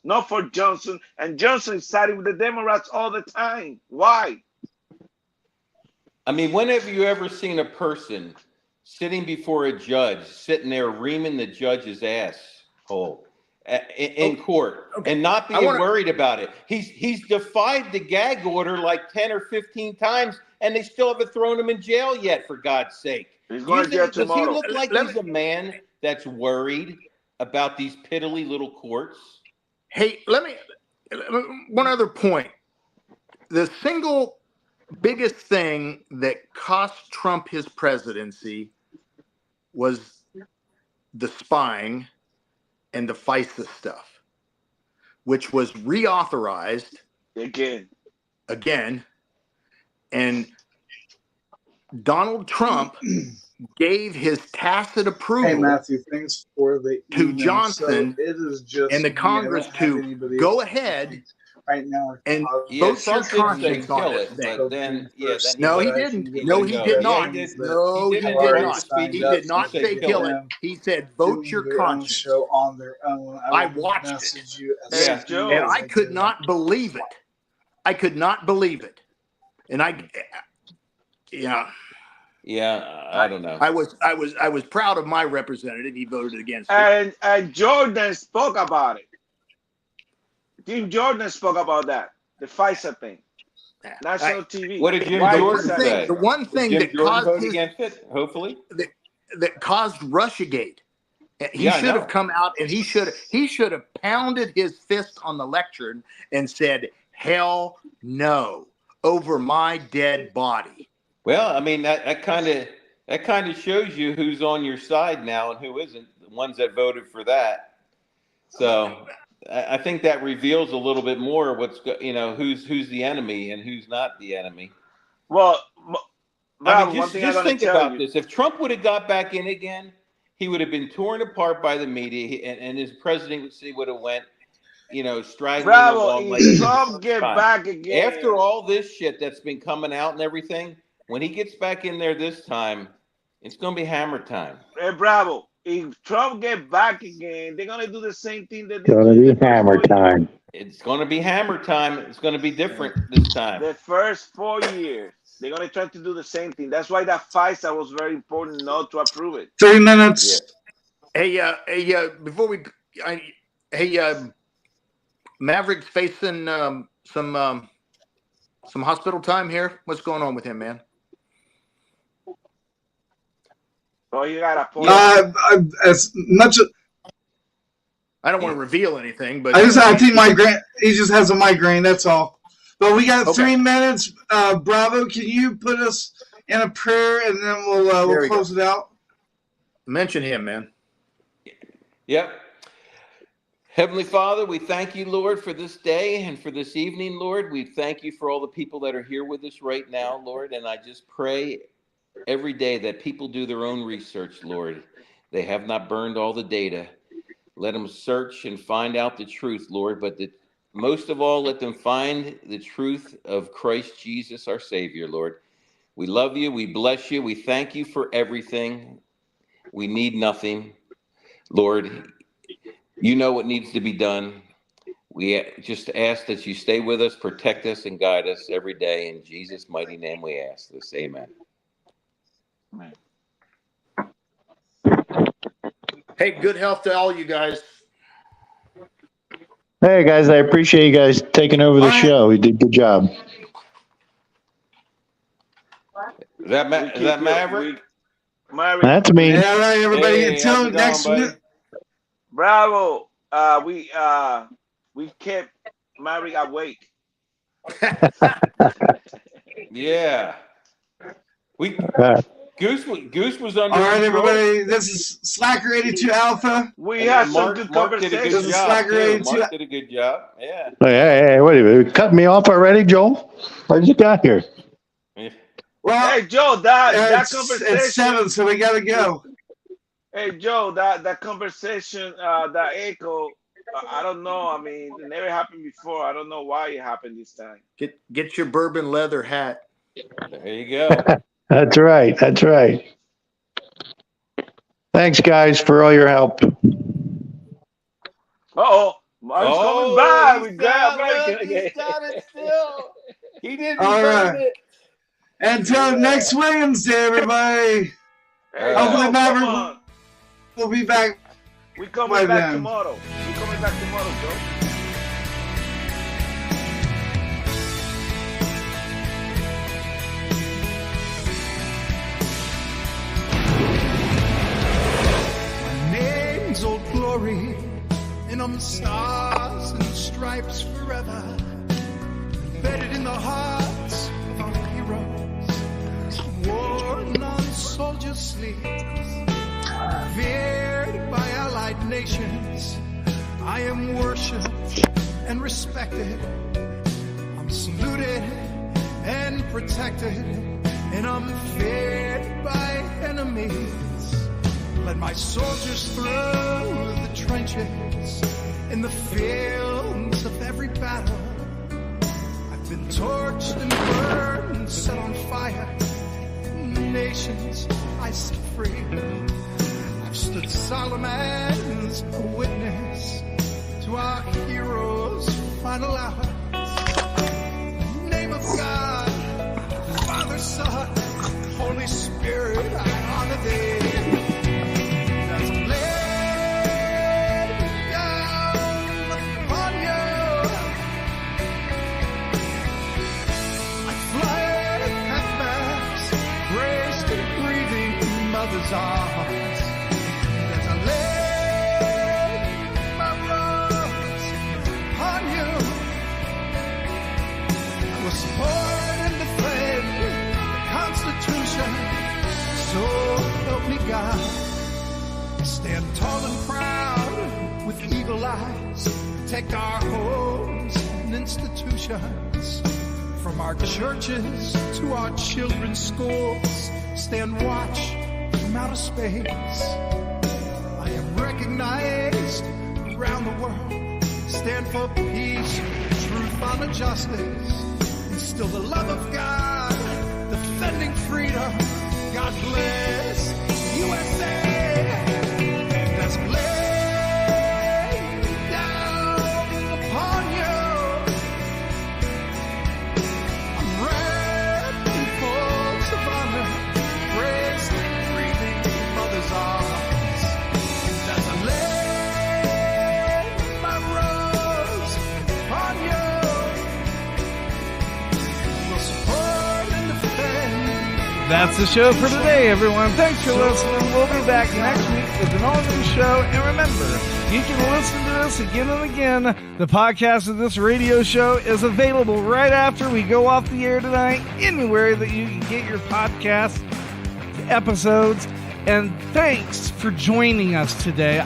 not for Johnson. And Johnson is siding with the Democrats all the time. Why? I mean, when have you ever seen a person sitting before a judge, sitting there reaming the judge's asshole in court and not being worried about it? He's defied the gag order like 10 or 15 times, and they still haven't thrown him in jail yet, for God's sake. He's going to jail tomorrow. Does he look like he's a man that's worried about these piddly little courts? Hey, one other point. The single biggest thing that cost Trump his presidency was the spying and the FISA stuff, which was reauthorized again. And Donald Trump gave his tacit approval Hey, Matthew, thanks for the to email. Johnson So it is just and the me. I Congress don't have to anybody go else ahead right now. and Yeah, vote your Trump did say conscience on kill this it, thing. but then No, he didn't. No, he did not. No, he did not. He did not say kill it. He said vote your conscience. Show on their own. I watched it. And I could not believe it. I could not believe it. And I don't know. I was proud of my representative. He voted against it. And Jordan spoke about it. Jim Jordan spoke about that, the FISA thing. National TV. What did Jim Jordan say? The one thing Jim that Jordan caused vote his, against it, hopefully, that caused Russiagate. He Yeah, I should know. have come out and he should have pounded his fist on the lectern and said, "Hell no, over my dead body." Well, I mean that kind of shows you who's on your side now and who isn't. The ones that voted for that. So I think that reveals a little bit more who's the enemy and who's not the enemy. Well, I mean, just think about this. If Trump would have got back in again, he would have been torn apart by the media, and his presidency would have went, straggling along. Like Trump get back again. After all this shit that's been coming out and everything, when he gets back in there this time, it's going to be hammer time. Hey, Bravo. If Trump get back again, they're gonna do the same thing that they Gonna be hammer time. It's going to be hammer time. It's going to be different this time. The first 4 years, they're gonna try to do the same thing. That's why that FISA was very important not to approve it. 3 minutes. Yeah. Hey, before we, Maverick's facing some hospital time here. What's going on with him, man? Oh, you got a point. As much. I don't want to reveal anything, but I think migraine. He just has a migraine. That's all. But we got 3 minutes. Bravo, can you put us in a prayer and then we'll close it out? Mention him, man. Yep. Heavenly Father, we thank you, Lord, for this day and for this evening, Lord. We thank you for all the people that are here with us right now, Lord. And I just pray every day that people do their own research, Lord. They have not burned all the data. Let them search and find out the truth, Lord. But most of all, let them find the truth of Christ Jesus, our Savior, Lord. We love you. We bless you. We thank you for everything. We need nothing. Lord, you know what needs to be done. We just ask that you stay with us, protect us, and guide us every day. In Jesus' mighty name we ask this. Amen. Hey, good health to all you guys. Hey guys, I appreciate you guys taking over the show. You did a good job. Is that Maverick? Maverick. That's me. Yeah, all right, everybody. Hey, Until how's it next going, minute. Bravo. We kept Maverick awake. Yeah. Goose was under All right, control. everybody. This is Slacker 82 Alpha. We had some Mark good did a conversation. good This is job. Slacker Too. 82. Mark did a good job. Yeah. Hey, what are you cutting me off already, Joel? What did you got here? Well, Hey Joe, that it's conversation. 7, so we gotta go. Hey Joe, that conversation, that echo. I don't know. I mean, it never happened before. I don't know why it happened this time. Get your bourbon leather hat. There you go. That's right. That's right. Thanks, guys, for all your help. Uh-oh. Mark's coming back. We got American He's again. got it still. He didn't All burn right. it. Until next Wednesday, everybody. Hopefully, Maverick will be back. We coming by back then. tomorrow. We coming back tomorrow, Joe. Name's Old Glory, and I'm stars and stripes forever, embedded in the hearts of our heroes, worn on soldier sleeves, revered by allied nations. I am worshipped and respected. I'm saluted and protected, and I'm feared by enemies. Led my soldiers through the trenches, in the fields of every battle. I've been torched and burned and set on fire. Nations I set free. I've stood solemn as a witness to our heroes' final hours. In the name of God, Father, Son, Holy Spirit, I honor thee. Arms as I lay my rose on you. I will support and defend the Constitution, so help me God. Stand tall and proud with eagle eyes, protect our homes and institutions. From our churches to our children's schools, stand watch from outer space. I am recognized around the world. Stand for peace, truth, honor, justice. Instill the love of God, defending freedom. God bless USA. Let's lay down upon you. I'm wrapped in folds of honor, praise the breathing mother's arms. As I lay my rose upon you, we'll support and defend. That's the show for today, everyone. Thanks for listening. We'll be back next week with an all-new show. And remember, you can listen to us again and again. The podcast of this radio show is available right after we go off the air tonight, anywhere that you can get your podcast episodes. And thanks for joining us today.